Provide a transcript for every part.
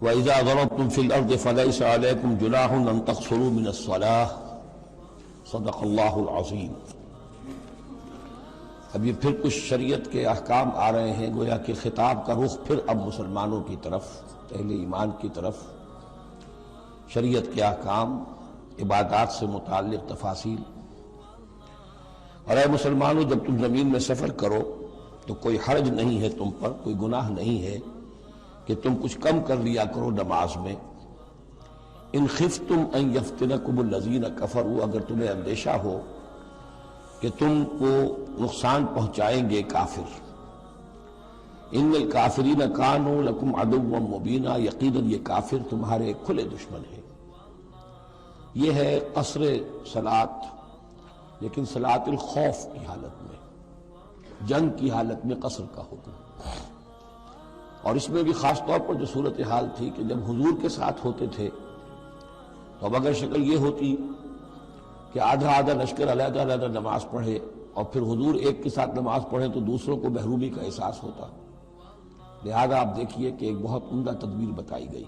وَإِذَا ضَرَبْتُمْ فِي الْأَرْضِ فَلَيْسَ عَلَيْكُمْ جُنَاحٌ أَن تَقْصُرُوا مِنَ الصَّلَاةِ صدق اللہ العظیم۔ اب یہ پھر کچھ شریعت کے احکام آ رہے ہیں، گویا کہ خطاب کا رخ پھر اب مسلمانوں کی طرف، اہل ایمان کی طرف، شریعت کے احکام، عبادات سے متعلق تفاصیل۔ اور اے مسلمانوں، جب تم زمین میں سفر کرو تو کوئی حرج نہیں ہے تم پر، کوئی گناہ نہیں ہے کہ تم کچھ کم کر لیا کرو نماز میں۔ ان خفتم ان یفتنکم الذین کفروا، اگر تمہیں اندیشہ ہو کہ تم کو نقصان پہنچائیں گے کافر۔ ان الکافرین کانوا لکم عدوا مبینا، یقیناً یہ کافر تمہارے کھلے دشمن ہیں۔ یہ ہے قصر صلاۃ، لیکن صلاۃ الخوف کی حالت میں، جنگ کی حالت میں قصر کا حکم۔ اور اس میں بھی خاص طور پر جو صورتحال تھی کہ جب حضور کے ساتھ ہوتے تھے تو اب اگر شکل یہ ہوتی کہ آدھا آدھا لشکر علیحدہ علیحدہ نماز پڑھے اور پھر حضور ایک کے ساتھ نماز پڑھیں تو دوسروں کو محرومی کا احساس ہوتا۔ لہذا آپ دیکھیے کہ ایک بہت عمدہ تدبیر بتائی گئی۔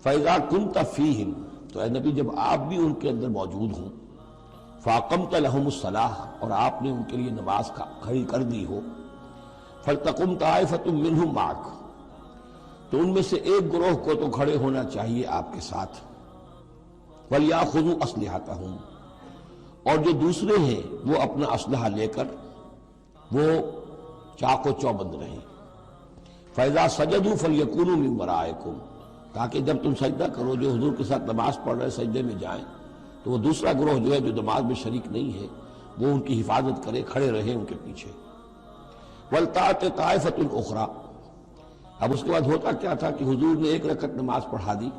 فَإِذَا كُنْتَ فِيهِمْ، تو اے نبی جب آپ بھی ان کے اندر موجود ہوں، فَأَقَمْتَ لَهُمُ الصَّلَاةَ، اور آپ نے ان کے لیے نماز کھڑی کر دی ہو، فَلْتَقُمْ طَائِفَةٌ مِّنْهُمْ مَعَكَ، تو ان میں سے ایک گروہ کو تو کھڑے ہونا چاہیے آپ کے ساتھ، وَلْيَأْخُذُوا أَسْلِحَتَهُمْ، اور جو دوسرے ہیں وہ اپنا اسلحہ لے کر وہ چاق و چوبند رہیں۔ فَإِذَا سَجَدُوا فَلْيَكُونُوا مِن وَرَائِكُمْ، تاکہ جب تم سجدہ کرو، جو حضور کے ساتھ نماز پڑھ رہے سجدے میں جائیں تو وہ دوسرا گروہ جو ہے جو نماز میں شریک نہیں ہے وہ ان کی حفاظت کرے، کھڑے رہے ان کے پیچھے۔ وَلْتَأْتِ طَائِفَةٌ أُخْرَىٰ، اب اس کے بعد ہوتا کیا تھا کہ حضور نے ایک رکعت نماز پڑھا دی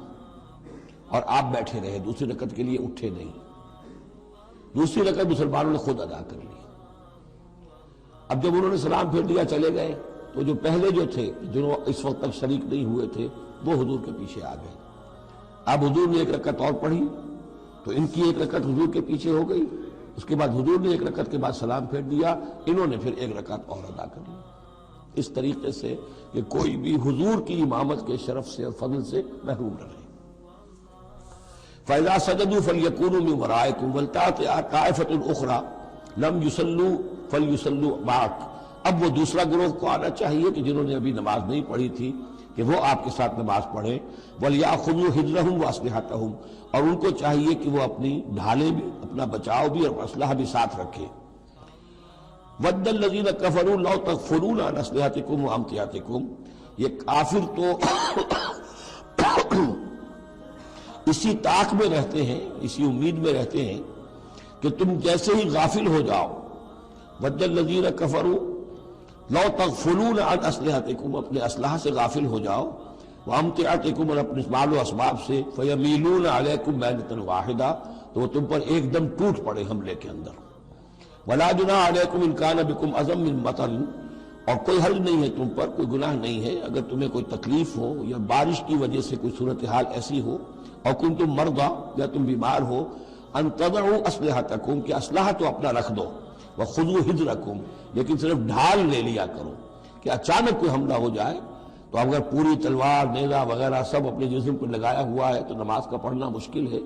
اور آپ بیٹھے رہے، دوسری رکعت کے لیے اٹھے نہیں، دوسری رکعت مسلمانوں نے خود ادا کر لی۔ اب جب انہوں نے سلام پھیر دیا چلے گئے تو جو پہلے جو تھے جو اس وقت تک شریک نہیں ہوئے تھے وہ حضور کے پیچھے آ گئے۔ اب حضور نے ایک رکعت اور پڑھی تو ان کی ایک رکعت حضور کے پیچھے ہو گئی، اس کے بعد حضور نے ایک رکعت کے بعد سلام پھیر دیا، انہوں نے پھر ایک رکعت اور ادا کر لی، اس طریقے سے کہ کوئی بھی حضور کی امامت کے شرف سے اور فضل سے محروم نہ رہے۔ فَإِذَا سَجَدُوا فَلْيَكُونُوا مِن وَرَائِكُمْ وَلْتَأْتِ طَائِفَةٌ أُخْرَىٰ لَمْ يُصَلُّوا فَلْيُصَلُّوا مَعَكَ، اب وہ دوسرا گروہ کو آنا چاہیے کہ جنہوں نے ابھی نماز نہیں پڑھی تھی کہ وہ آپ کے ساتھ نماز پڑھیں۔ وَلْيَأْخُذُوا حِذْرَهُمْ وَأَسْلِحَتَهُمْ، اور ان کو چاہیے کہ وہ اپنی ڈھالیں بھی، اپنا بچاؤ بھی اور اسلحہ بھی ساتھ رکھے۔ وَدَّ الَّذِينَ كَفَرُوا لَوْ تَغْفُلُونَ عَنْ أَسْلِحَتِكُمْ وَأَمْتِعَتِكُمْ، یہ کافر تو اسی طاق میں رہتے ہیں، اسی امید میں رہتے ہیں کہ تم جیسے ہی غافل ہو جاؤ، وَدَّ الَّذِينَ كَفَرُوا لَوْ تَغْفُلُونَ عَنْ أَسْلِحَتِكُمْ، اپنے اسلحہ سے غافل ہو جاؤ، وَأَمْتِعَتِكُمْ، اور اپنے مال و اسباب سے، فَيَمِيلُونَ عَلَيْكُمْ مَيْلَةً وَاحِدَةً، تو وہ تم پر ایک دم ٹوٹ پڑے حملے کے اندر۔ وَلَا جُنَاحَ عَلَيْكُمْ إِن كَانَ بِكُمْ أَذًى مِّن مَطَرٍ، اور کوئی حرج نہیں ہے تم پر، کوئی گناہ نہیں ہے اگر تمہیں کوئی تکلیف ہو یا بارش کی وجہ سے کوئی صورتحال ایسی ہو، اور کنتم مرضى، یا تم بیمار ہو، ان تضعوا اسلحتکم، کہ اسلحہ تو اپنا رکھ دو، وخذوا حذرکم، لیکن صرف ڈھال لے لیا کرو کہ اچانک کوئی حملہ ہو جائے تو اگر پوری تلوار نیزہ وغیرہ سب اپنے جسم پر لگایا ہوا ہے تو نماز کا پڑھنا مشکل ہے،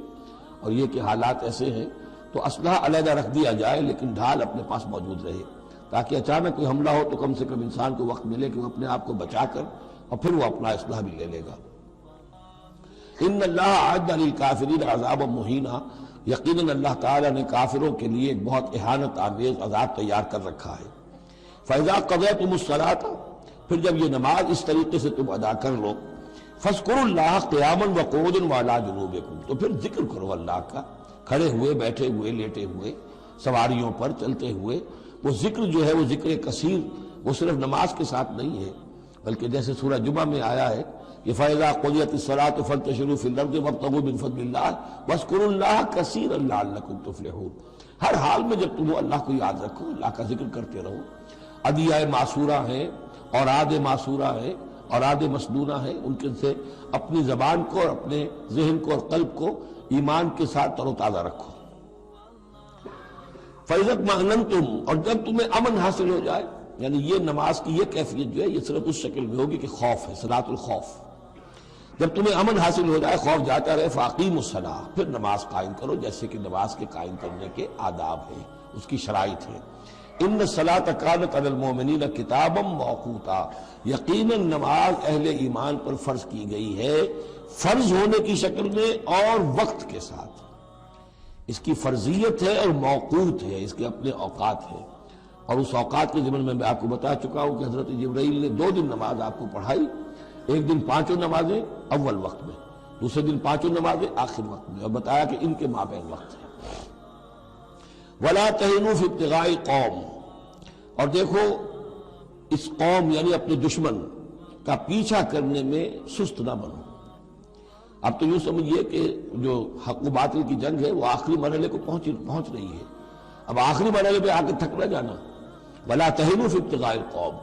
اور یہ کہ حالات ایسے ہیں تو اسلحہ علیحدہ رکھ دیا جائے لیکن ڈھال اپنے پاس موجود رہے، تاکہ اچانک کوئی حملہ ہو تو کم سے کم انسان کو وقت ملے کہ وہ اپنے آپ کو بچا کر اور پھر وہ اپنا اسلحہ بھی لے لے گا۔ ان اللہ اعد للکافرین عذابا مہینا، یقیناً اللہ تعالیٰ نے کافروں کے لیے ایک بہت اہانت آمیز عذاب تیار کر رکھا ہے۔ فَإِذَا قَضَيْتُمُ الصَّلَاةَ، پھر جب یہ نماز اس طریقے سے تم ادا کر لو، فَاذْكُرُوا اللَّهَ قِيَامًا وَقُعُودًا وَعَلَىٰ جُنُوبِكُمْ، تو پھر ذکر کرو اللہ کا، کھڑے ہوئے، بیٹھے ہوئے، لیٹے ہوئے، سواریوں پر چلتے ہوئے۔ وہ ذکر جو ہے وہ ذکر کثیر، وہ صرف نماز کے ساتھ نہیں ہے، بلکہ جیسے سورہ جمعہ میں آیا ہے کہ فَإِذَا قُضِيَتِ الصَّلَاةُ فَانتَشِرُوا فِي الْأَرْضِ وَابْتَغُوا مِن فَضْلِ اللَّهِ وَاذْكُرُوا اللَّهَ كَثِيرًا لَعَلَّكُمْ تُفْلِحُونَ، ہر حال میں جب تم اللہ کو یاد رکھو، اللہ کا ذکر کرتے رہو۔ ادعیہ معصورہ ہیں، اوراد معصورہ ہیں، اوراد مسنونہ ہیں، ان کے سے اپنی زبان کو اور اپنے ذہن کو اور قلب کو ایمان کے ساتھ تر و تازہ رکھو۔ فَإِذَا اطْمَأْنَنْتُمْ، اور جب تمہیں امن حاصل ہو جائے، یعنی یہ نماز کی یہ کیفیت جو ہے یہ صرف اس شکل میں ہوگی کہ خوف ہے، صلاۃ الخوف۔ جب تمہیں امن حاصل ہو جائے، خوف جاتا رہے، فاقیموا الصلاۃ، پھر نماز قائم کرو جیسے کہ نماز کے قائم کرنے کے آداب ہیں، اس کی شرائط ہے۔ ان الصلاۃ کانت علی المؤمنین کتابا موقوتا، یقیناً نماز اہل ایمان پر فرض کی گئی ہے، فرض ہونے کی شکل میں اور وقت کے ساتھ۔ اس کی فرضیت ہے اور موقوت ہے، اس کے اپنے اوقات ہیں، اور اس اوقات کے ضمن میں آپ کو بتا چکا ہوں کہ حضرت جبرائیل نے 2 دن نماز آپ کو پڑھائی، ایک دن 5 نمازیں اول وقت میں، دوسرے دن 5 نمازیں آخر وقت میں، اور بتایا کہ ان کے مابین وقت ہے۔ وَلَا تَهِنُوا فِي ابْتِغَاءِ قَوْمٍ، اور دیکھو اس قوم یعنی اپنے دشمن کا پیچھا کرنے میں سست نہ بنو۔ اب تو یوں سمجھیے کہ جو حق و باطل کی جنگ ہے وہ آخری مرحلے کو پہنچ رہی ہے، اب آخری مرحلے پہ آ کے تھک نہ جانا۔ وَلَا تَهِنُوا فِي ابْتِغَاءِ الْقَوْمِ،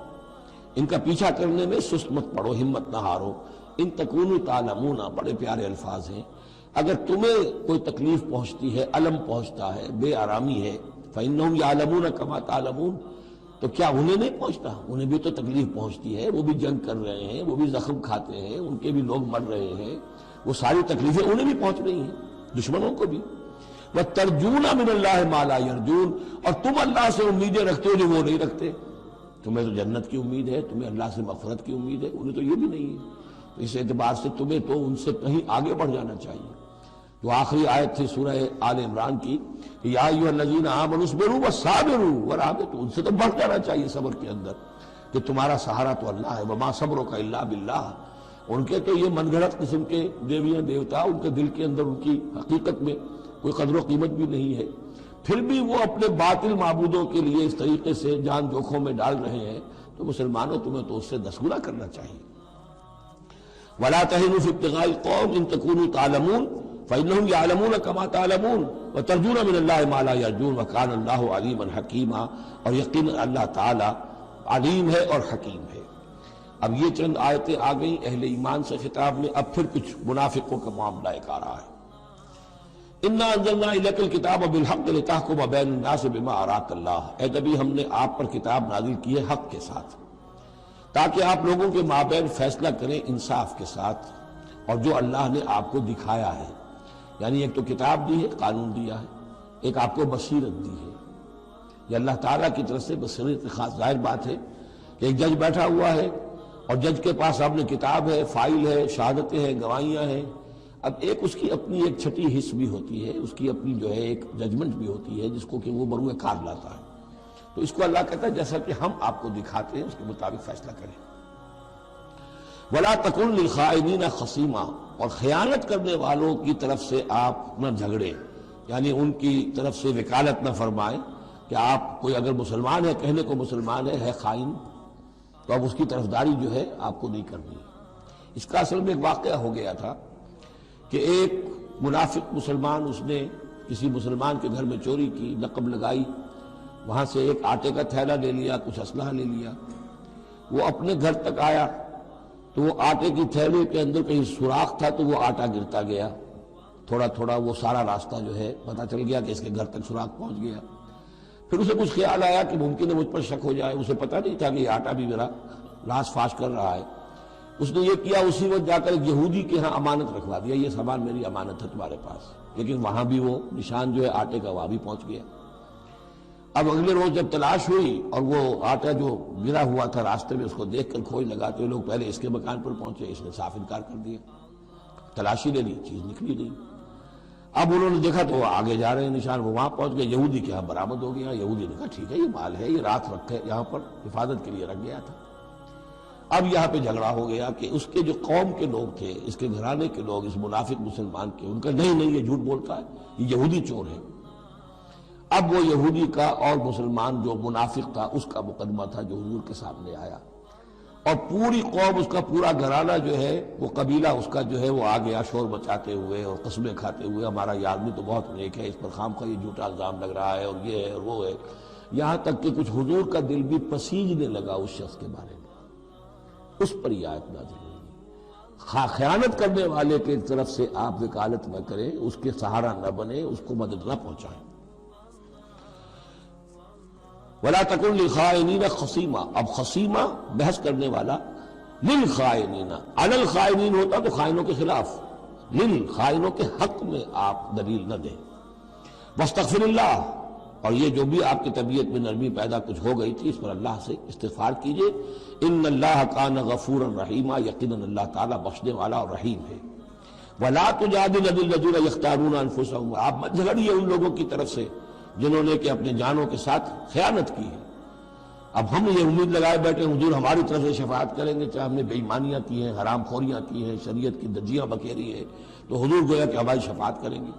ان کا پیچھا کرنے میں سست مت پڑو، ہمت نہ ہارو۔ ان تکونوا تعلمون، بڑے پیارے الفاظ ہیں، اگر تمہیں کوئی تکلیف پہنچتی ہے، الم پہنچتا ہے، بے آرامی ہے، فإنهم يعلمون كما تعلمون، تو کیا انہیں نہیں پہنچتا؟ انہیں بھی تو تکلیف پہنچتی ہے، وہ بھی جنگ کر رہے ہیں، وہ بھی زخم کھاتے ہیں، ان کے بھی لوگ مر رہے ہیں، وہ ساری تکلیفیں انہیں بھی پہنچ رہی ہیں، دشمنوں کو بھی۔ وَتَرْجُونَ مِنَ اللَّهِ مَا لَا يَرْجُونَ، اور تم اللہ سے امیدیں رکھتے ہو جو وہ نہیں رکھتے۔ تمہیں تو جنت کی امید ہے، تمہیں اللہ سے مغفرت کی امید ہے، انہیں تو یہ بھی نہیں ہے۔ تو اس اعتبار سے تمہیں تو ان سے کہیں آگے بڑھ جانا چاہیے۔ جو آخری آیت تھی سورہ آل عمران کی کہ یا ایھا الذین آمنوا اصبروا وصابروا ورابطوا، ان سے تو بڑھ جانا چاہیے صبر کے اندر کہ تمہارا سہارا تو اللہ ہے، وما صبرک الا باللہ۔ ان کے تو یہ من گھڑت قسم کے دیویاں دیوتا، ان کے دل کے اندر ان کی حقیقت میں کوئی قدر و قیمت بھی نہیں ہے، پھر بھی وہ اپنے باطل معبودوں کے لیے اس طریقے سے جان جوکھوں میں ڈال رہے ہیں، تو مسلمانوں تمہیں تو اس سے 10 گنا کرنا چاہیے۔ وَلَا تَهِنُوا فِي ابْتِغَاءِ الْقَوْمِ إِن تَكُونُوا تَعْلَمُونَ فَإِنَّهُمْ يَعْلَمُونَ كَمَا تَعْلَمُونَ وَتَرْجُونَ مِنَ اللَّهِ مَا لَا يَرْجُونَ وَكَانَ اللَّهُ عَلِيمًا حَكِيمًا، اور یقیناً اللہ تعالی علیم ہے اور حکیم ہے۔ اب یہ چند آیتیں آ گئیں اہل ایمان سے خطاب میں، اب پھر کچھ منافقوں کا معاملہ ایک آ رہا ہے۔ اِنَّا أَنزَلْنَا إِلَيْكَ الْكِتَابَ بِالْحَقِّ لِتَحْكُمَ بَيْنَ النَّاسِ بِمَا أَرَاكَ اللَّهُ، اے نبی ہم نے آپ پر کتاب نازل کی ہے حق کے ساتھ، تاکہ آپ لوگوں کے مابین فیصلہ کریں انصاف کے ساتھ، اور جو اللہ نے آپ کو دکھایا ہے، یعنی ایک تو کتاب دی ہے، قانون دیا ہے، ایک آپ کو بصیرت دی ہے، یہ اللہ تعالیٰ کی طرف سے بصیرت خاص۔ ظاہر بات ہے کہ ایک جج بیٹھا ہوا ہے اور جج کے پاس اپنی کتاب ہے، فائل ہے، شہادتیں ہیں، گواہیاں ہیں، اب ایک اس کی اپنی ایک چھٹی حص بھی ہوتی ہے، اس کی اپنی جو ہے ایک ججمنٹ بھی ہوتی ہے جس کو کہ وہ بروئے کار لاتا ہے، تو اس کو اللہ کہتا ہے جیسا کہ ہم آپ کو دکھاتے ہیں اس کے مطابق فیصلہ کریں۔ وَلَا تَكُن لِلْخَائِنِينَ خَصِيمًا، اور خیانت کرنے والوں کی طرف سے آپ نہ جھگڑیں، یعنی ان کی طرف سے وکالت نہ فرمائیں کہ آپ کوئی اگر مسلمان ہے، کہنے کو مسلمان ہے خائن، تو اب اس کی طرفداری جو ہے آپ کو نہیں کرنی۔ اس کا اصل میں ایک واقعہ ہو گیا تھا کہ ایک منافق مسلمان، اس نے کسی مسلمان کے گھر میں چوری کی، نقب لگائی، وہاں سے ایک آٹے کا تھیلا لے لیا، کچھ اسلحہ لے لیا، وہ اپنے گھر تک آیا تو وہ آٹے کی تھیلے کے اندر کہیں سوراخ تھا تو وہ آٹا گرتا گیا، تھوڑا تھوڑا وہ سارا راستہ جو ہے پتہ چل گیا کہ اس کے گھر تک سوراخ پہنچ گیا۔ پھر اسے کچھ خیال آیا کہ ممکن ہے مجھ پر شک ہو جائے، اسے پتہ نہیں تھا کہ یہ آٹا بھی میرا لاش فاش کر رہا ہے۔ اس نے یہ کیا، اسی وقت جا کر ایک یہودی کے ہاں امانت رکھوا دیا، یہ سامان میری امانت ہے تمہارے پاس، لیکن وہاں بھی وہ نشان جو ہے آٹے کا وہاں بھی پہنچ گیا۔ اب اگلے روز جب تلاش ہوئی اور وہ آٹا جو گرا ہوا تھا راستے میں، اس کو دیکھ کر کھوج لگاتے ہوئے لوگ پہلے اس کے مکان پر پہنچے، اس نے صاف انکار کر دیا، تلاشی لے لی، چیز نکلی نہیں۔ اب انہوں نے دیکھا تو وہ آگے جا رہے ہیں نشان، وہ وہاں پہنچ گئے، یہودی کے ہاں برآمد ہو گیا۔ یہودی نے کہا ٹھیک ہے، یہ مال ہے، یہ رات رکھے یہاں پر حفاظت کے لیے رکھ گیا تھا۔ اب یہاں پہ جھگڑا ہو گیا کہ اس کے جو قوم کے لوگ تھے، اس کے گھرانے کے لوگ، اس منافق مسلمان کے، ان کا نہیں یہ جھوٹ بولتا ہے، یہ یہودی چور ہے۔ اب وہ یہودی کا اور مسلمان جو منافق تھا اس کا مقدمہ تھا جو حضور کے سامنے آیا، اور پوری قوم، اس کا پورا گھرانہ جو ہے، وہ قبیلہ اس کا جو ہے وہ آ گیا شور مچاتے ہوئے اور قسمیں کھاتے ہوئے، ہمارا یہ آدمی تو بہت نیک ہے، اس پر خامخواہ یہ جھوٹا الزام لگ رہا ہے اور یہ ہے اور وہ ہے، یہاں تک کہ کچھ حضور کا دل بھی پسیجنے لگا اس شخص کے بارے میں۔ اس پر یہ آیت نازل ہوئی، خیانت کرنے والے کی طرف سے آپ وکالت نہ کریں، اس کے سہارا نہ بنیں، اس کو مدد نہ پہنچائیں۔ وَلَا تَكُن لِلْخَائِنِينَ خَصِيمًا، اب خصیمہ بحث کرنے والا، للخائنین، علی الخائنین ہوتا تو خائنوں کے خلاف، للخائنوں کے حق میں آپ دلیل نہ دیں۔ واستغفر اللہ، اور یہ جو بھی آپ کی طبیعت میں نرمی پیدا کچھ ہو گئی تھی اس پر اللہ سے استغفار کیجئے۔ ان اللہ کان غفورا رحیما، یقیناً اللہ تعالیٰ بخشنے والا اور رحیم ہے۔ ولا تجادل عن الذین یختارون انفسهم، آپ مت جھگڑیے ان لوگوں کی طرف سے جنہوں نے کہ اپنے جانوں کے ساتھ خیانت کی ہے۔ اب ہم یہ امید لگائے بیٹھے حضور ہماری طرف سے شفاعت کریں گے، چاہے ہم نے بے ایمانیاں کی ہیں، حرام خوریاں کی ہیں، شریعت کی دجیاں بکھیری ہیں، تو حضور گویا کہ ہماری شفاعت کریں گے۔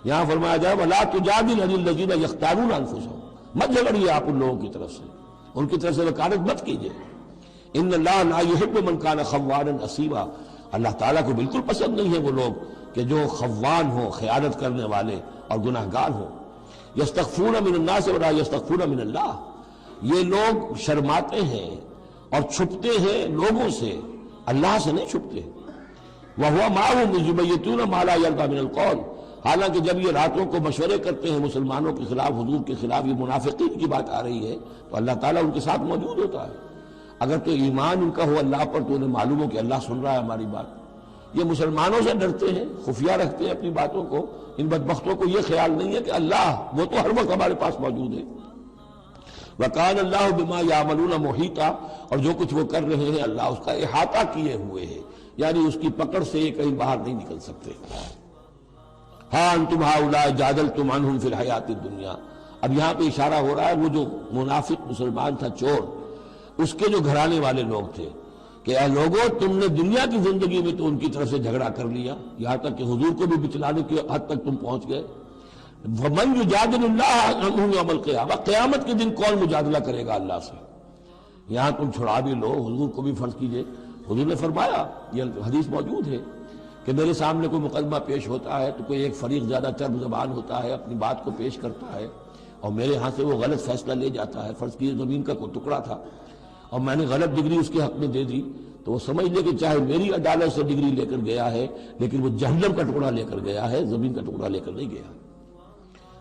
یہاں فرمایا جائے وَلَا تُجَادِلْ عَنِ الَّذِينَ يَخْتَارُونَ أَنفُسَهُمْ، مت جھگڑیے آپ ان لوگوں کی طرف سے، ان کی طرف سے وکالت مت کیجیے۔ ان اللہ لا يحب من كان خوانا اثیما، اللہ تعالیٰ کو بالکل پسند نہیں ہے وہ لوگ کہ جو خوان ہوں، خیانت کرنے والے اور گناہ گار ہوں۔ یستخفون من الناس ولا یستخفون من اللہ، یہ لوگ شرماتے ہیں اور چھپتے ہیں لوگوں سے، اللہ سے نہیں چھپتے۔ وَهُوَ مَعَهُمْ إِذْ يُبَيِّتُونَ مَا لَا يَرْضَىٰ مِنَ الْقَوْلِ، حالانکہ جب یہ راتوں کو مشورے کرتے ہیں مسلمانوں کے خلاف، حضور کے خلاف، یہ منافقین کی بات آ رہی ہے تو اللہ تعالیٰ ان کے ساتھ موجود ہوتا ہے۔ اگر تو ایمان ان کا ہو اللہ پر تو انہیں معلوم ہو کہ اللہ سن رہا ہے ہماری بات۔ یہ مسلمانوں سے ڈرتے ہیں، خفیہ رکھتے ہیں اپنی باتوں کو، ان بدبختوں کو یہ خیال نہیں ہے کہ اللہ وہ تو ہر وقت ہمارے پاس موجود ہے۔ وَكَانَ اللَّهُ بِمَا يَعْمَلُونَ مُحِيطًا، اور جو کچھ وہ کر رہے ہیں اللہ اس کا احاطہ کیے ہوئے ہے، یعنی اس کی پکڑ سے یہ کہیں باہر نہیں نکل سکتے۔ ہاں انتم ہؤلاء جادلتم عنہم فی الحیات الدنیا، اب یہاں پہ اشارہ ہو رہا ہے وہ جو منافق مسلمان تھا، چور، اس کے جو گھرانے والے لوگ تھے کہ اے لوگوں تم نے دنیا کی زندگی میں تو ان کی طرف سے جھگڑا کر لیا، یہاں تک کہ حضور کو بھی بچلانے کی حد تک تم پہنچ گئے۔ وَمَنْ يُجَادِلُ اللَّهَ عَنْهُمْ يَوْمَ الْقِيَامَةِ، قیامت کے دن کون مجادلہ کرے گا اللہ سے؟ یہاں تم چھڑا بھی لو، حضور کو بھی فرض کیجئے، حضور نے فرمایا، یہ حدیث موجود ہے کہ میرے سامنے کوئی مقدمہ پیش ہوتا ہے تو کوئی ایک فریق زیادہ چرب زبان ہوتا ہے، اپنی بات کو پیش کرتا ہے اور میرے ہاں سے وہ غلط فیصلہ لے جاتا ہے۔ فرض کیجئے زمین کا کوئی ٹکڑا تھا اور میں نے غلط ڈگری اس کے حق میں دے دی، تو وہ سمجھ لے کہ چاہے میری عدالت سے ڈگری لے کر گیا ہے لیکن وہ جہنم کا ٹکڑا لے کر گیا ہے، زمین کا ٹکڑا لے کر نہیں گیا۔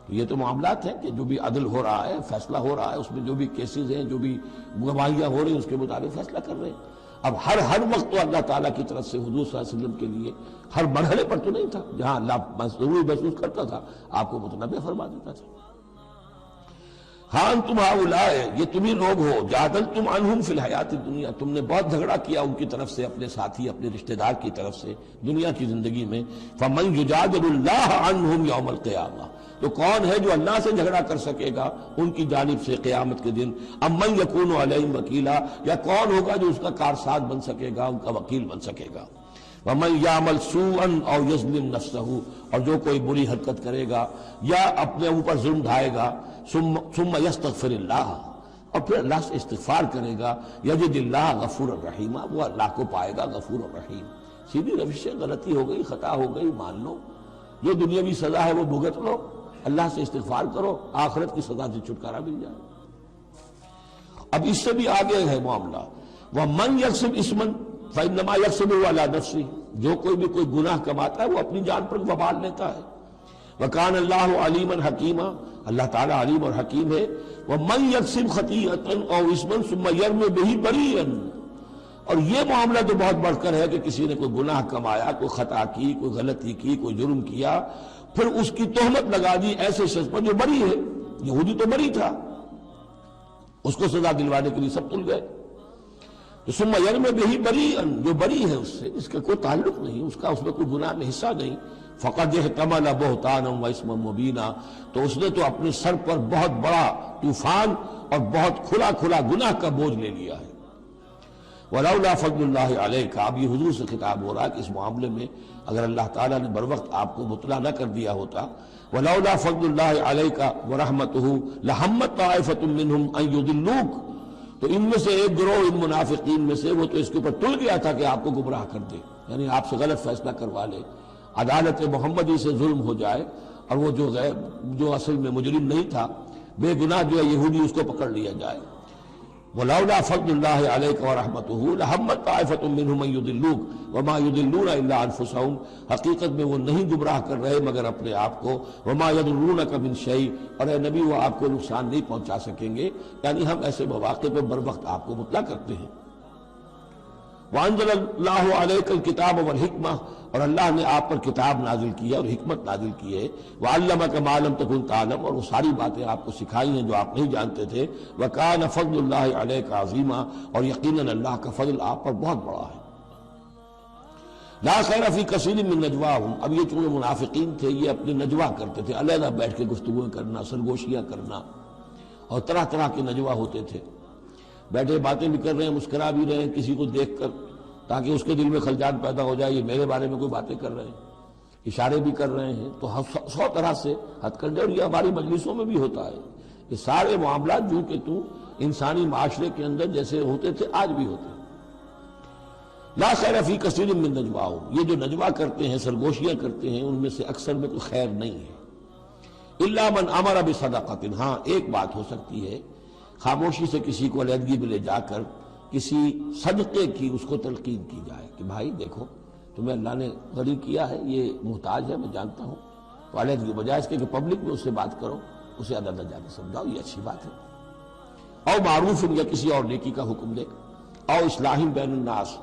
تو یہ تو معاملات ہیں کہ جو بھی عدل ہو رہا ہے، فیصلہ ہو رہا ہے، اس میں جو بھی کیسز ہیں، جو بھی گواہیاں ہو رہی ہیں اس کے مطابق فیصلہ کر رہے ہیں۔ اب ہر وقت تو اللہ تعالیٰ کی طرف سے حضور صلی اللہ علیہ وسلم کے لیے ہر مرحلے پر تو نہیں تھا، جہاں اللہ ضروری محسوس کرتا تھا آپ کو متنبع فرما دیتا تھا۔ ہاں انتم ہؤلاء، یہ تمہیں لوگ ہو، جادلتم عنہم فی الحیات الدنیا، تم نے بہت جھگڑا کیا ان کی طرف سے، اپنے ساتھی، اپنے رشتہ دار کی طرف سے دنیا کی زندگی میں۔ فمن یجادل اللہ عنہم یوم القیامہ، تو کون ہے جو اللہ سے جھگڑا کر سکے گا ان کی جانب سے قیامت کے دن؟ ام من یکون علیہم وکیلا، یا کون ہوگا جو اس کا کارساز بن سکے گا، ان کا وکیل بن سکے گا؟ ومن یعمل سوءا او یظلم نفسہ، اور جو کوئی بری حرکت کرے گا یا اپنے اوپر ظلم ڈھائے گا، ثم یستغفر اللہ، اور پھر اللہ سے استغفار کرے گا، یجد اللہ غفور الرحیم، وہ اللہ کو پائے گا غفور الرحیم۔ سیدھی روش سے غلطی ہو گئی، خطا ہو گئی، مان لو، جو دنیاوی سزا ہے وہ بھگت لو، اللہ سے استغفار کرو، آخرت کی سزا سے چھٹکارا مل جائے۔ اب اس سے بھی آگے ہے معاملہ، وَمَنْ يَكْسِبْ إِثْمًا فَإِنَّمَا يَكْسِبُهُ عَلَى نَفْسِهِ، جو کوئی بھی کوئی گناہ کماتا ہے وہ اپنی جان پر وبال لیتا ہے۔ وَكَانَ اللَّهُ عَلِيمًا حَكِيمًا، اللہ تعالیٰ علیم اور حکیم ہے۔ وَمَنْ يَكْسِبْ خَطِيئَةً أَوْ إِثْمًا ثُمَّ يَرْمِ بِهِ بَرِيئًا، اور یہ معاملہ تو بہت بڑھ کر ہے کہ کسی نے کوئی گناہ کمایا، کوئی خطا کی، کوئی غلطی کی، کوئی جرم کیا، پھر اس کی تہمت لگا دی ایسے شخص پر جو بری ہے۔ یہودی تو بری تھا، اس کو سزا دلوانے کے لیے سب تل گئے۔ تو ثم یرم بہ بریئا، جو بری ہے اس سے، اس کا کوئی تعلق نہیں، اس کا اس میں کوئی گناہ میں حصہ نہیں، فقد احتمل بہتانا واسما مبینا، تو اس نے تو اپنے سر پر بہت بڑا طوفان اور بہت کھلا کھلا گناہ کا بوجھ لے لیا ہے۔ ولولا فضل اللہ علیک، اب یہ حضور سے خطاب ہو رہا ہے کہ اس معاملے میں اگر اللہ تعالیٰ نے بروقت آپ کو مطلع نہ کر دیا ہوتا، ولولا فضل اللہ علیک ورحمتہ لہمت طائفۃ منہم ان یضلوک، تو ان میں سے ایک گروہ ان منافقین میں سے وہ تو اس کے اوپر تل گیا تھا کہ آپ کو گمراہ کر دے، یعنی آپ سے غلط فیصلہ کروا لے، عدالت محمدی سے ظلم ہو جائے، اور وہ جو اصل میں مجرم نہیں تھا، بے گناہ جو ہے یہودی، اس کو پکڑ لیا جائے۔ ولولا فضل اللہ علیک ورحمتہ لہمت طائفۃ منہم ان یضلوک وما یضلون الا انفسہم، حقیقت میں وہ نہیں گمراہ کر رہے مگر اپنے آپ کو، وما یضرونک من شیء، اور اے نبی وہ آپ کو نقصان نہیں پہنچا سکیں گے، یعنی ہم ایسے مواقع پہ بروقت آپ کو مطلع کرتے ہیں۔ وانزل اللہ علیک الکتاب والحکمہ، اور اللہ نے آپ پر کتاب نازل کی ہے اور حکمت نازل کی ہے، وعلمک ما لم تکن تعلم، اور وہ ساری باتیں آپ کو سکھائی ہیں جو آپ نہیں جانتے تھے، وکان فضل اللہ علیک عظیما، اور یقیناً اللہ کا فضل آپ پر بہت بڑا ہے۔ لا خیر فی کثیر من نجواہم، اب یہ چونکہ منافقین تھے یہ اپنے نجوا کرتے تھے، علیحدہ بیٹھ کے گفتگو کرنا، سرگوشیاں کرنا، اور طرح طرح کے نجوا ہوتے تھے، بیٹھے باتیں بھی کر رہے ہیں، مسکرا بھی رہے ہیں کسی کو دیکھ کر تاکہ اس کے دل میں خلجان پیدا ہو جائے، یہ میرے بارے میں کوئی باتیں کر رہے ہیں، اشارے بھی کر رہے ہیں، تو 100 طرح سے ہتھ کنڈے، اور یہ ہماری مجلسوں میں بھی ہوتا ہے، یہ سارے معاملات جو کہ تو انسانی معاشرے کے اندر جیسے ہوتے تھے آج بھی ہوتے ہیں۔ لا خیر فی کثیر من نجواہم، یہ جو نجوا کرتے ہیں، سرگوشیاں کرتے ہیں، ان میں سے اکثر میں کوئی خیر نہیں ہے، الا من امر بصدقۃ، ہاں ایک بات ہو سکتی ہے، خاموشی سے کسی کو علیحدگی میں لے جا کر کسی صدقے کی اس کو تلقین کی جائے کہ بھائی دیکھو تمہیں اللہ نے غنی کیا ہے، یہ محتاج ہے میں جانتا ہوں، تو علیحدگی بجائے اس کے کہ پبلک میں اس سے بات کرو، اسے علیحدہ جا کے سمجھاؤ، یہ اچھی بات ہے۔ او معروف، یا کسی اور نیکی کا حکم دے، او اصلاح بین الناس،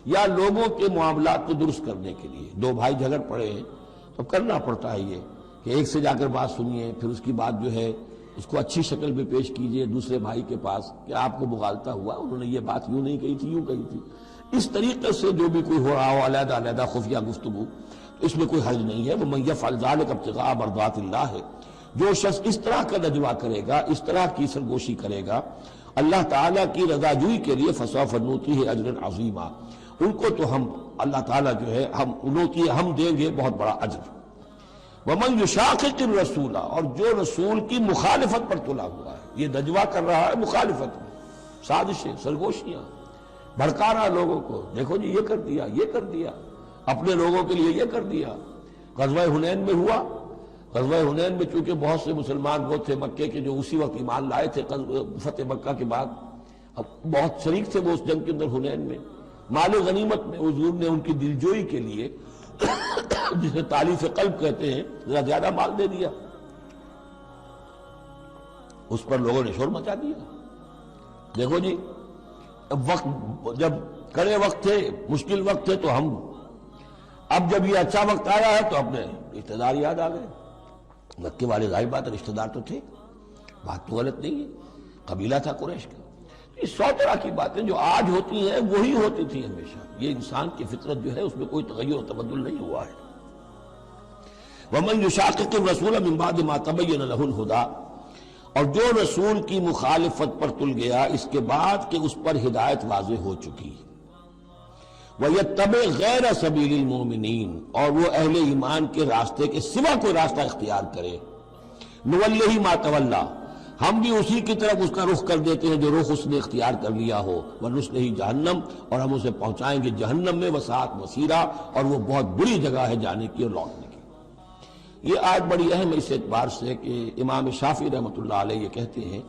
یا لوگوں کے معاملات کو درست کرنے کے لیے، دو بھائی جھگڑ پڑے ہیں تو کرنا پڑتا ہے یہ کہ ایک سے جا کر بات سنیے، پھر اس کی بات جو ہے اس کو اچھی شکل میں پیش کیجئے دوسرے بھائی کے پاس کہ آپ کو مغالطہ ہوا، انہوں نے یہ بات یوں نہیں کہی تھی، یوں کہی تھی، اس طریقے سے جو بھی کوئی ہو رہا ہو علیحدہ علیحدہ خفیہ گفتگو، اس میں کوئی حرج نہیں ہے۔ وَمَن يَفْعَلْ ذَلِكَ ابْتِغَاءَ مَرْضَاتِ اللَّهِ، جو شخص اس طرح کا نجوا کرے گا، اس طرح کی سرگوشی کرے گا اللہ تعالیٰ کی رضا جوئی کے لیے، فَسَوْفَ نُؤْتِيهِ أَجْرًا عَظِيمًا، ان کو تو ہم اللہ تعالیٰ جو ہے ہم دیں گے بہت بڑا اجر۔ وَمَن يُشَاقِقِ الرَّسُولَ، اور جو رسول کی مخالفت پر تلا ہوا ہے، یہ نجوا کر رہا ہے مخالفت میں، سازشیں، سرگوشیاں، بھڑکا رہا لوگوں کو، دیکھو جی یہ کر دیا، یہ کر دیا، اپنے لوگوں کے لیے یہ کر دیا۔ غزوہ حنین میں ہوا، غزوہ حنین میں چونکہ بہت سے مسلمان وہ تھے مکے کے جو اسی وقت ایمان لائے تھے فتح مکہ کے بعد، اب بہت شریک تھے وہ اس جنگ کے اندر حنین میں، مال غنیمت میں حضور نے ان کی دلجوئی کے لیے جسے تالیف قلب کہتے ہیں ذرا زیادہ مال دے دیا، اس پر لوگوں نے شور مچا دیا۔ دیکھو جی وقت جب کڑے وقت تھے، مشکل وقت تھے تو ہم، اب جب یہ اچھا وقت آیا ہے تو اپنے رشتہ دار یاد آ گئے۔ مکے والے ظاہر بات ہے رشتہ دار تو تھے، بات تو غلط نہیں ہے، قبیلہ تھا قریش کا۔ یہ 100 طرح کی باتیں جو آج ہوتی ہیں وہی ہوتی تھی ہمیشہ، یہ انسان کی فطرت جو ہے اس میں کوئی تغیر و تبدل نہیں ہوا ہے۔ وَمَن يُشَاقِقِ الرَّسُولَ مِن بَعْدِ مَا تَبَيَّنَ لَهُ الْهُدَىٰ، اور جو رسول کی مخالفت پر تل گیا اس کے بعد کہ اس پر ہدایت واضح ہو چکی، وَيَتَّبِعْ غَيْرَ سَبِيلِ الْمُؤْمِنِينَ، اور وہ اہل ایمان کے راستے کے سوا کوئی راستہ اختیار کرے، نُوَلِّهِ مَا تَوَلَّىٰ، ہم بھی اسی کی طرف اس کا رخ کر دیتے ہیں جو رخ اس نے اختیار کر لیا ہو، وَنُصْلِهِ جہنم، اور ہم اسے پہنچائیں گے جہنم میں، وَسَاءَتْ مَصِيرًا، اور وہ بہت بری جگہ ہے جانے کی اور لوٹنے کی۔ یہ آج بڑی اہم اس اعتبار سے کہ امام شافعی رحمۃ اللہ علیہ یہ کہتے ہیں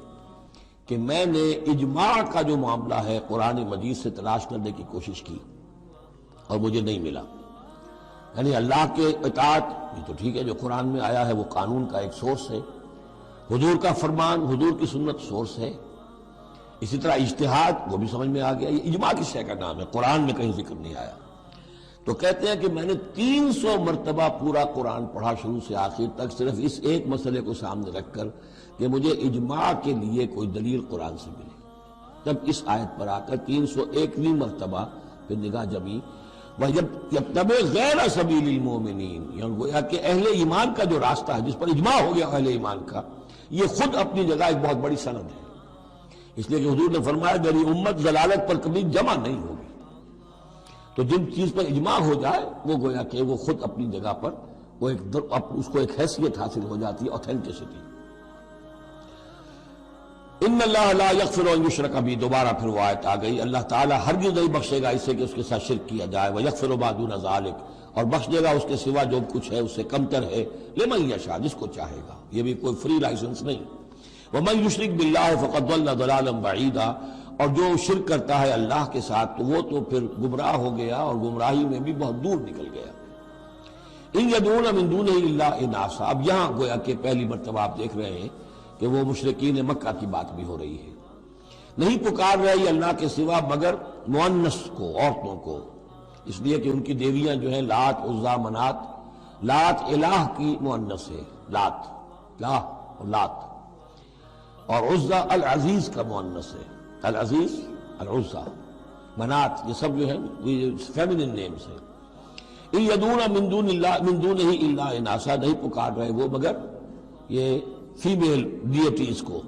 کہ میں نے اجماع کا جو معاملہ ہے قرآن مجید سے تلاش کرنے کی کوشش کی اور مجھے نہیں ملا، یعنی اللہ کے اطاعت یہ تو ٹھیک ہے، جو قرآن میں آیا ہے وہ قانون کا ایک سورس ہے، حضور کا فرمان، حضور کی سنت سورس ہے، اسی طرح اجتہاد وہ بھی سمجھ میں آ گیا، یہ اجماع کس شے کا نام ہے، قرآن میں کہیں ذکر نہیں آیا۔ تو کہتے ہیں کہ میں نے 300 مرتبہ پورا قرآن پڑھا شروع سے آخر تک، صرف اس ایک مسئلے کو سامنے رکھ کر کہ مجھے اجماع کے لیے کوئی دلیل قرآن سے ملے، تب اس آیت پر آ کر 301ویں مرتبہ پھر نگاہ جمی، وَيَتَّبِعْ غَيْرَ سَبِيلِ الْمُؤْمِنِينَ، یعنی گویا کہ اہل ایمان کا جو راستہ ہے جس پر اجماع ہو گیا اہل ایمان کا، یہ خود اپنی جگہ ایک بہت بڑی سند ہے، اس لیے کہ حضور نے فرمایا میری امت ضلالت پر کبھی جمع نہیں ہوگی۔ تو جن چیز پر اجماع ہو جائے وہ گویا کہ وہ خود اپنی جگہ پر وہ اس کو ایک حیثیت حاصل ہو جاتی ہے، اوتھینٹسٹی۔ ان اللہ لا یغفر ان یشرک بہ، دوبارہ پھر وہ آیت آ گئی، اللہ تعالیٰ ہرگز نہیں بخشے گا اس سے کہ اس کے ساتھ شرک کیا جائے، ویغفر ما دون ذلک، اور بخش دے گا اس کے سوا جو کچھ ہے اس سے کمتر ہے، لمن یشاء، جس کو چاہے گا، یہ بھی کوئی فری لائسنس نہیں۔ ومن یشرک باللہ فقد ضل ضلالا بعیدا، اور جو شرک کرتا ہے اللہ کے ساتھ تو وہ تو پھر گمراہ ہو گیا اور گمراہی میں بھی بہت دور نکل گیا۔ ان یدعون من دونہ الا اناثا، اب یہاں گویا کہ پہلی مرتبہ آپ دیکھ رہے ہیں کہ وہ مشرکین مکہ کی بات بھی ہو رہی ہے نہیں پکار رہے یہ اللہ کے سوا مگر مؤنث کو، عورتوں کو، اس لیے کہ ان کی دیویاں جو ہیں لات، عزا، منات. لات الہ کی مؤنث ہے، لات، لا اور لات، اور عزا العزیز کا مؤنث ہے، العزیز، العزا، منات، یہ سب جو ہے فیمنن نیمز ہیں. ان یدعون من دونہ الا اناثا، نہیں پکار رہے وہ مگر یہ فیمیل ڈیٹیز کو.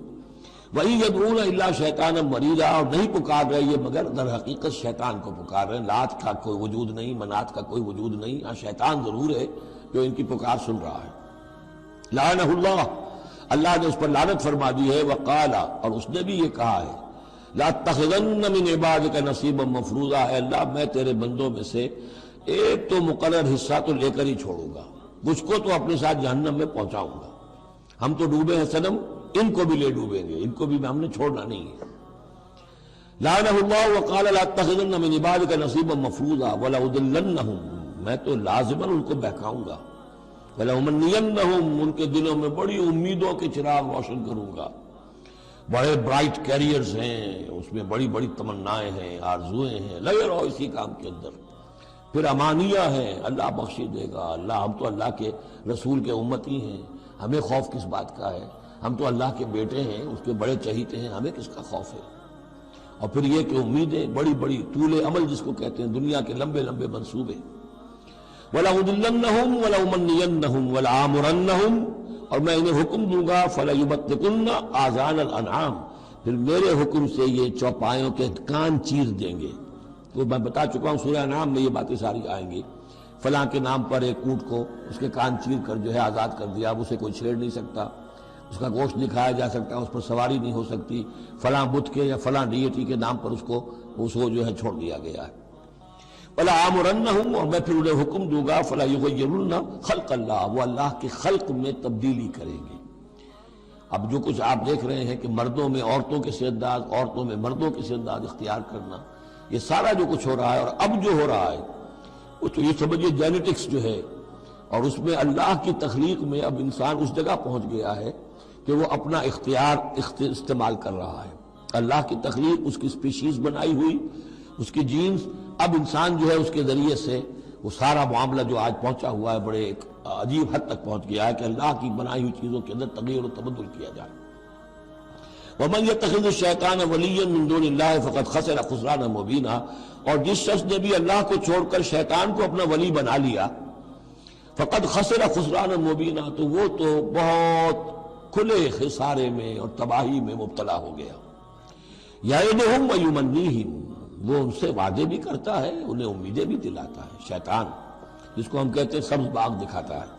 وَإِن يَدْعُونَ إِلَّا شَيْطَانًا مَرِيدًا، اور نہیں پکار رہے یہ مگر در حقیقت شیطان کو پکار رہے ہیں. لات کا کوئی وجود نہیں، منات کا کوئی وجود نہیں، ہاں شیطان ضرور ہے جو ان کی پکار سن رہا ہے. لعنہ اللہ، اللہ نے اس پر لعنت فرما دی ہے. وقال، اور اس نے بھی یہ کہا ہے، لَأَتَّخِذَنَّ مِنْ عِبَادِكَ نَصِيبًا مَفْرُوضًا، اے اللہ میں تیرے بندوں میں سے ایک تو مقرر حصہ تو لے کر ہی چھوڑوں گا، کچھ کو تو اپنے ساتھ جہنم میں پہنچاؤں گا. ہم تو ڈوبے ہیں صنم، ان کو بھی لے ڈوبیں گے، ان کو بھی ہم نے چھوڑنا نہیں ہے. لعنہ اللہ وقال لأتخذن من عبادك نصیبا مفروضا ولأضلنهم، میں تو لازماً ان کو بہکاؤں گا. ولأمنینہم، ان کے دلوں میں بڑی امیدوں کے چراغ روشن کروں گا. بڑے برائٹ کیریئرز ہیں، اس میں بڑی بڑی تمنائیں ہیں، آرزویں ہیں، لگے رہو اسی کام کے اندر. پھر امانیہ ہیں، اللہ بخشی دے گا، اللہ، ہم تو اللہ کے رسول کے امتی ہیں، ہمیں خوف کس بات کا ہے، ہم تو اللہ کے بیٹے ہیں، اس کے بڑے چہیتے ہیں، ہمیں کس کا خوف ہے. اور پھر یہ کہ امیدیں بڑی بڑی، طول عمل جس کو کہتے ہیں، دنیا کے لمبے لمبے منصوبے. وَلَأُضِلَّنَّهُمْ وَلَأُمَنِّيَنَّهُمْ وَلَآمُرَنَّهُمْ، اور میں انہیں حکم دوں گا فَلَيُبَتِّكُنَّ آذَانَ الْأَنْعَامِ، پھر میرے حکم سے یہ چوپایوں کے کان چیر دیں گے. تو میں بتا چکا ہوں سورہ انعام میں یہ باتیں ساری آئیں گی. فلاں کے نام پر ایک اونٹ کو اس کے کان چیر کر جو ہے آزاد کر دیا، اب اسے کوئی چھیڑ نہیں سکتا، اس کا گوشت نہیں کھایا جا سکتا، اس پر سواری نہیں ہو سکتی. فلاں بت کے یا فلاں ڈیٹی کے نام پر اس کو جو ہے چھوڑ دیا گیا ہے. وَلَآمُرَنَّهُمْ، اور میں پھر انہیں حکم دوں گا فَلَا يُغَيِّرُنَّ خَلْقَ اللَّهِ، وہ اللہ کے خلق میں تبدیلی کریں گے. اب جو کچھ آپ دیکھ رہے ہیں کہ مردوں میں عورتوں کے سے انداز، عورتوں میں مردوں کے سے انداز اختیار کرنا، یہ سارا جو کچھ ہو رہا ہے، اور اب جو ہو رہا ہے وہ تو یہ سمجھیے جینیٹکس جو ہے، اور اس میں اللہ کی تخلیق میں اب انسان اس جگہ پہنچ گیا ہے کہ وہ اپنا اختیار استعمال کر رہا ہے. اللہ کی تخلیق، اس کی سپیشیز بنائی ہوئی، اس کی جینز، اب انسان جو ہے اس کے ذریعے سے وہ سارا معاملہ جو آج پہنچا ہوا ہے بڑے ایک عجیب حد تک پہنچ گیا ہے کہ اللہ کی بنائی ہوئی چیزوں کے اندر تغیر و تبدل کیا جائے. وَمَنْ يَتَّخِذِ الشَّيْطَانَ وَلِيًّا مِنْ دُونِ اللَّهِ فَقَدْ خَسِرَ خُسْرَانًا مُبِينًا، اور جس شخص نے بھی اللہ کو چھوڑ کر شیطان کو اپنا ولی بنا لیا، فَقَدْ خَسِرَ خُسْرَانًا مُبِينًا، تو وہ تو بہت کھلے خسارے میں اور تباہی میں مبتلا ہو گیا. یعدہم ویمنیہم، وہ ان سے وعدے بھی کرتا ہے، انہیں امیدیں بھی دلاتا ہے. شیطان جس کو ہم کہتے ہیں سبز باغ دکھاتا ہے.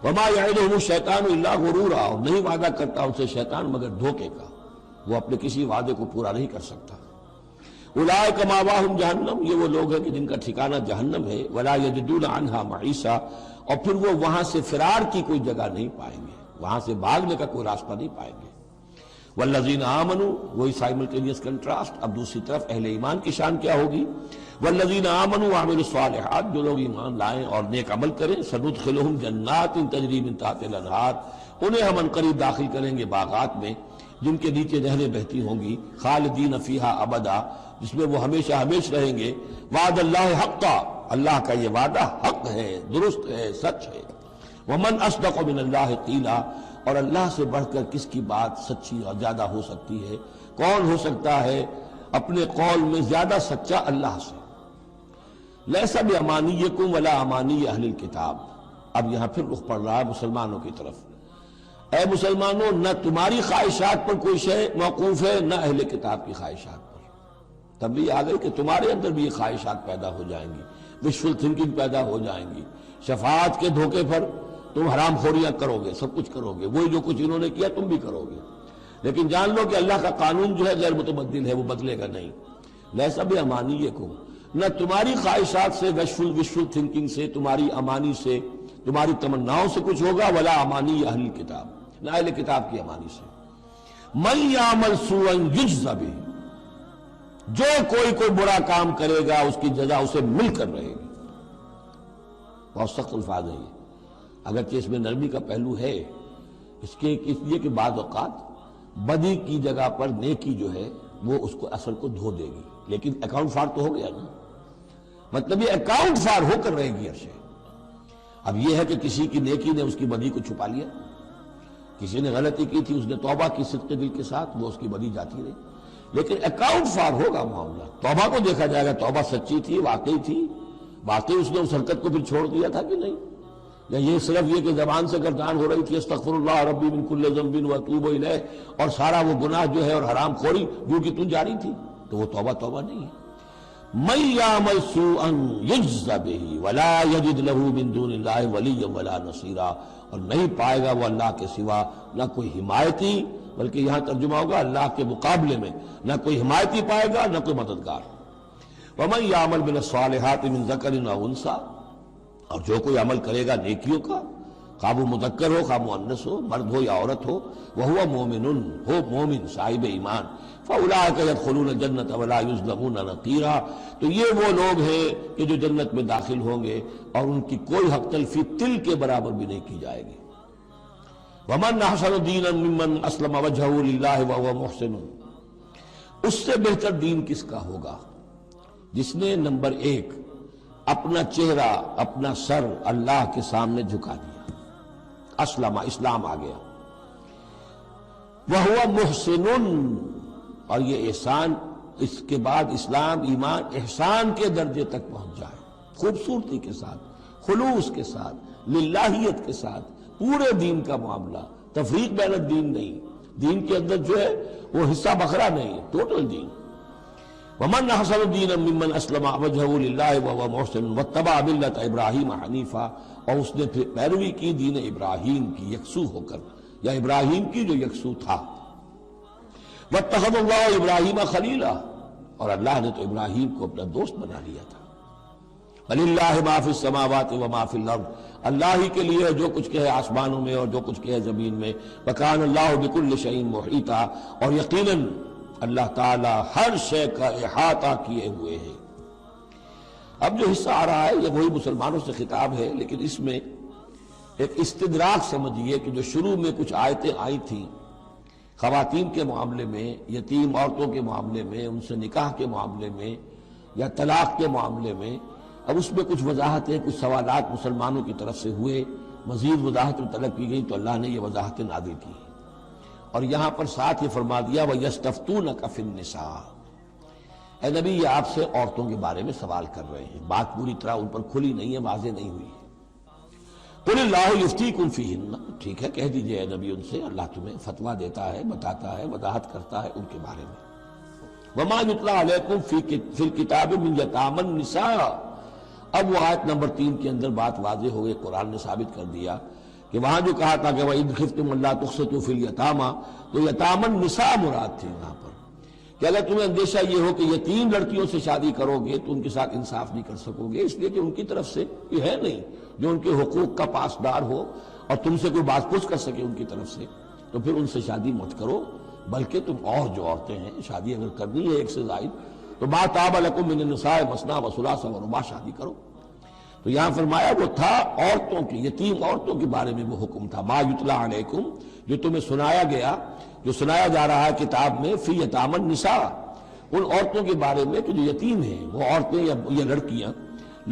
وما یعدہم الشیطان الا غرورا، اور نہیں وعدہ کرتا ان سے شیطان مگر دھوکے کا، وہ اپنے کسی وعدے کو پورا نہیں کر سکتا. اولئک مأواہم جہنم، یہ وہ لوگ ہیں کہ جن کا ٹھکانہ جہنم ہے. ولا یجدون عنہا محیصا، اور پھر وہ وہاں سے فرار کی کوئی جگہ نہیں پائیں گے، وہاں سے بھاگنے کا کوئی راستہ نہیں پائیں گے. والذین آمنوا، وہی سائملٹینیس کنٹراسٹ. اب دوسری طرف اہل ایمان کی شان کیا ہوگی؟ والذین آمنوا وعملوا الصالحات، جو لوگ ایمان لائیں اور نیک عمل کریں، سندخلہم جنات تجری من تحتہا الانہار، انہیں ہم عنقریب داخل کریں گے باغات میں جن کے نیچے نہریں بہتی ہوں گی. خالدین فیہا ابدا، جس میں وہ ہمیشہ ہمیشہ رہیں گے. وعد اللہ حقا، اللہ کا یہ وعدہ حق ہے، درست ہے، سچ ہے. ومن اصدق من اللہ قیلا، اور اللہ سے بڑھ کر کس کی بات سچی اور زیادہ ہو سکتی ہے؟ کون ہو سکتا ہے اپنے قول میں زیادہ سچا اللہ سے؟ لیس بامانیکم ولا امانی اہل الکتاب، اب یہاں پھر رخ پڑ رہا ہے مسلمانوں کی طرف. اے مسلمانوں، نہ تمہاری خواہشات پر کوئی شے موقوف ہے، نہ اہل کتاب کی خواہشات پر. تب بھی آ گئی کہ تمہارے اندر بھی یہ خواہشات پیدا ہو جائیں گی، وشفل تھنکنگ پیدا ہو جائیں گی. شفاعت کے دھوکے پر تم حرام خوریاں کرو گے، سب کچھ کرو گے، وہی جو کچھ انہوں نے کیا تم بھی کرو گے. لیکن جان لو کہ اللہ کا قانون جو ہے غیر متبدل ہے، وہ بدلے گا نہیں. لیسا بامانیکم، نہ تمہاری خواہشات سے، وشفل تھنکنگ سے، تمہاری امانی سے، تمہاری تمناؤں سے کچھ ہوگا. ولا امانی اہل کتاب، نہ اہل کتاب کی امانی سے. من یعمل سوءا یجز بہ، جو کوئی برا کام کرے گا اس کی جزا اسے مل کر رہے گی. بہت سخت الفاظ ہے یہ، اگرچہ اس میں نرمی کا پہلو ہے، اس لیے کہ بعض اوقات بدی کی جگہ پر نیکی جو ہے وہ اس کو اصل کو دھو دے گی، لیکن اکاؤنٹ فار تو ہو گیا نا، مطلب یہ اکاؤنٹ فار ہو کر رہے گی عرش۔ اب یہ ہے کہ کسی کی نیکی نے اس کی بدی کو چھپا لیا، کسی نے غلطی کی تھی، اس نے توبہ کی صدق دل کے ساتھ، وہ اس کی بدی جاتی رہی، لیکن اکاؤنٹ فار ہوگا معاملہ۔ توبہ کو دیکھا جائے گا، توبہ سچی تھی، واقعی تھی، واقعی اس نے اس حرکت کو پھر چھوڑ دیا تھا کہ نہیں، یا یہ صرف یہ کہ زبان سے گردان ہو رہی تھی استغفر اللہ ربی من کل ذنب واتوب الیہ، اور سارا وہ گناہ جو ہے اور حرام خوری جو کہ تم جاری تھی، تو وہ توبہ نہیں ہے۔ من یعمل سوءا یجز بہ ولا یجد له من دون اللہ ولیا ولا نصیرا، اور نہیں پائے گا وہ اللہ کے سوا نہ کوئی حمایتی، بلکہ یہاں ترجمہ ہوگا اللہ کے مقابلے میں نہ کوئی حمایتی پائے گا نہ کوئی مددگار۔ ومن یعمل من الصالحات من ذکر او انثی، اور جو کوئی عمل کرے گا نیکیوں کا، خواہ وہ مذکر ہو خواہ مؤنث ہو، مرد ہو یا عورت ہو، وہو مومن، ہو مومن صاحب ایمان، فاولئک یدخلون الجنۃ ولا یظلمون نقیرا، تو یہ وہ لوگ ہیں کہ جو جنت میں داخل ہوں گے اور ان کی کوئی حق تلفی تل کے برابر بھی نہیں کی جائے گی۔ ومن احسن دینا ممن اسلم وجہہ للہ وہو محسن، اس سے بہتر دین کس کا ہوگا جس نے نمبر 1 اپنا چہرہ اپنا سر اللہ کے سامنے جھکا دیا، اسلم، اسلام آ گیا، وہو محسن، اور یہ احسان اس کے بعد اسلام ایمان احسان کے درجے تک پہنچ جائے، خوبصورتی کے ساتھ، خلوص کے ساتھ، للہیت کے ساتھ، پورے دین کا معاملہ، تفریق بین الدین نہیں، دین کے اندر جو ہے وہ حصہ بکھرا نہیں، ٹوٹل دین۔ ومن احسن دینا ممن اسلم وجہہ للہ وہو محسن واتبع ملۃ ابراہیم حنیفا، اور اس نے پھر پیروی کی دین ابراہیم کی یکسو ہو کر، یا ابراہیم کی جو یکسو تھا۔ واتخذ اللہ ابراہیم خلیلا، اور اللہ نے تو ابراہیم کو اپنا دوست بنا لیا تھا۔ وَلِلَّهِ مَا فِي السَّمَاوَاتِ وَمَا فِي الْأَرْضِ، اللہ ہی کے لیے جو کچھ کہ ہے آسمانوں میں اور جو کچھ کہ ہے زمین میں۔ وَكَانَ اللَّهُ بِكُلِّ شَيْءٍ مُحِيطًا، اور یقیناً اللہ تعالی ہر شے کا احاطہ کیے ہوئے ہیں۔ اب جو حصہ آ رہا ہے یہ وہی مسلمانوں سے خطاب ہے، لیکن اس میں ایک استدراک سمجھیے کہ جو شروع میں کچھ آیتیں آئی تھیں خواتین کے معاملے میں، یتیم عورتوں کے معاملے میں، ان سے نکاح کے معاملے میں یا طلاق کے معاملے میں، اب اس میں کچھ وضاحتیں، کچھ سوالات مسلمانوں کی طرف سے ہوئے، مزید وضاحت طلب کی گئی تو اللہ نے یہ وضاحتیں نازل کی، اور یہاں پر ساتھ یہ فرما دیا وَيَسْتَفْتُونَكَ فِي النِّسَاءِ، اے نبی یہ آپ سے عورتوں کے بارے میں سوال کر رہے ہیں، بات پوری طرح ان پر کھلی نہیں ہے، واضح نہیں ہوئی ہے۔ قُلِ اللَّهُ يُفْتِيكُمْ فِيهِنَّ، ٹھیک ہے کہہ دیجئے اے نبی ان سے، اللہ تمہیں فتویٰ دیتا ہے، بتاتا ہے، وضاحت کرتا ہے ان کے بارے میں۔ وَمَا يُتْلَىٰ عَلَيْكُمْ فِي الْكِتَابِ مِن يَتَامَى النِّسَاءِ، اب وہ آیت نمبر 3 کے اندر بات واضح ہو گئی، قرآن نے ثابت کر دیا کہ وہاں جو کہا تھا کہ وَإِنْ خِفْتُمْ أَلَّا تُقْسِطُوا فِي الْيَتَامَى، تو یتامى النساء مراد تھی یہاں پر، کہ اگر تمہیں اندیشہ یہ ہو کہ یتیم لڑکیوں سے شادی کرو گے تو ان کے ساتھ انصاف نہیں کر سکو گے، اس لیے کہ ان کی طرف سے یہ ہے نہیں جو ان کے حقوق کا پاسدار ہو اور تم سے کوئی بات پوچھ کر سکے ان کی طرف سے، تو پھر ان سے شادی مت کرو، بلکہ تم اور جو عورتیں ہیں شادی اگر کرنی ہے ایک سے زائد تو ما طاب لکم من النساء مثنی وثلاث ورباع، شادی کرو۔ تو یہاں فرمایا وہ تھا عورتوں کی، یتیم عورتوں کے بارے میں وہ حکم تھا، ما یتلی علیکم، جو تمہیں سنایا گیا، جو سنایا جا رہا ہے کتاب میں، فی یتامى النساء، ان عورتوں کے بارے میں کہ جو یتیم ہیں، وہ عورتیں یا لڑکیاں،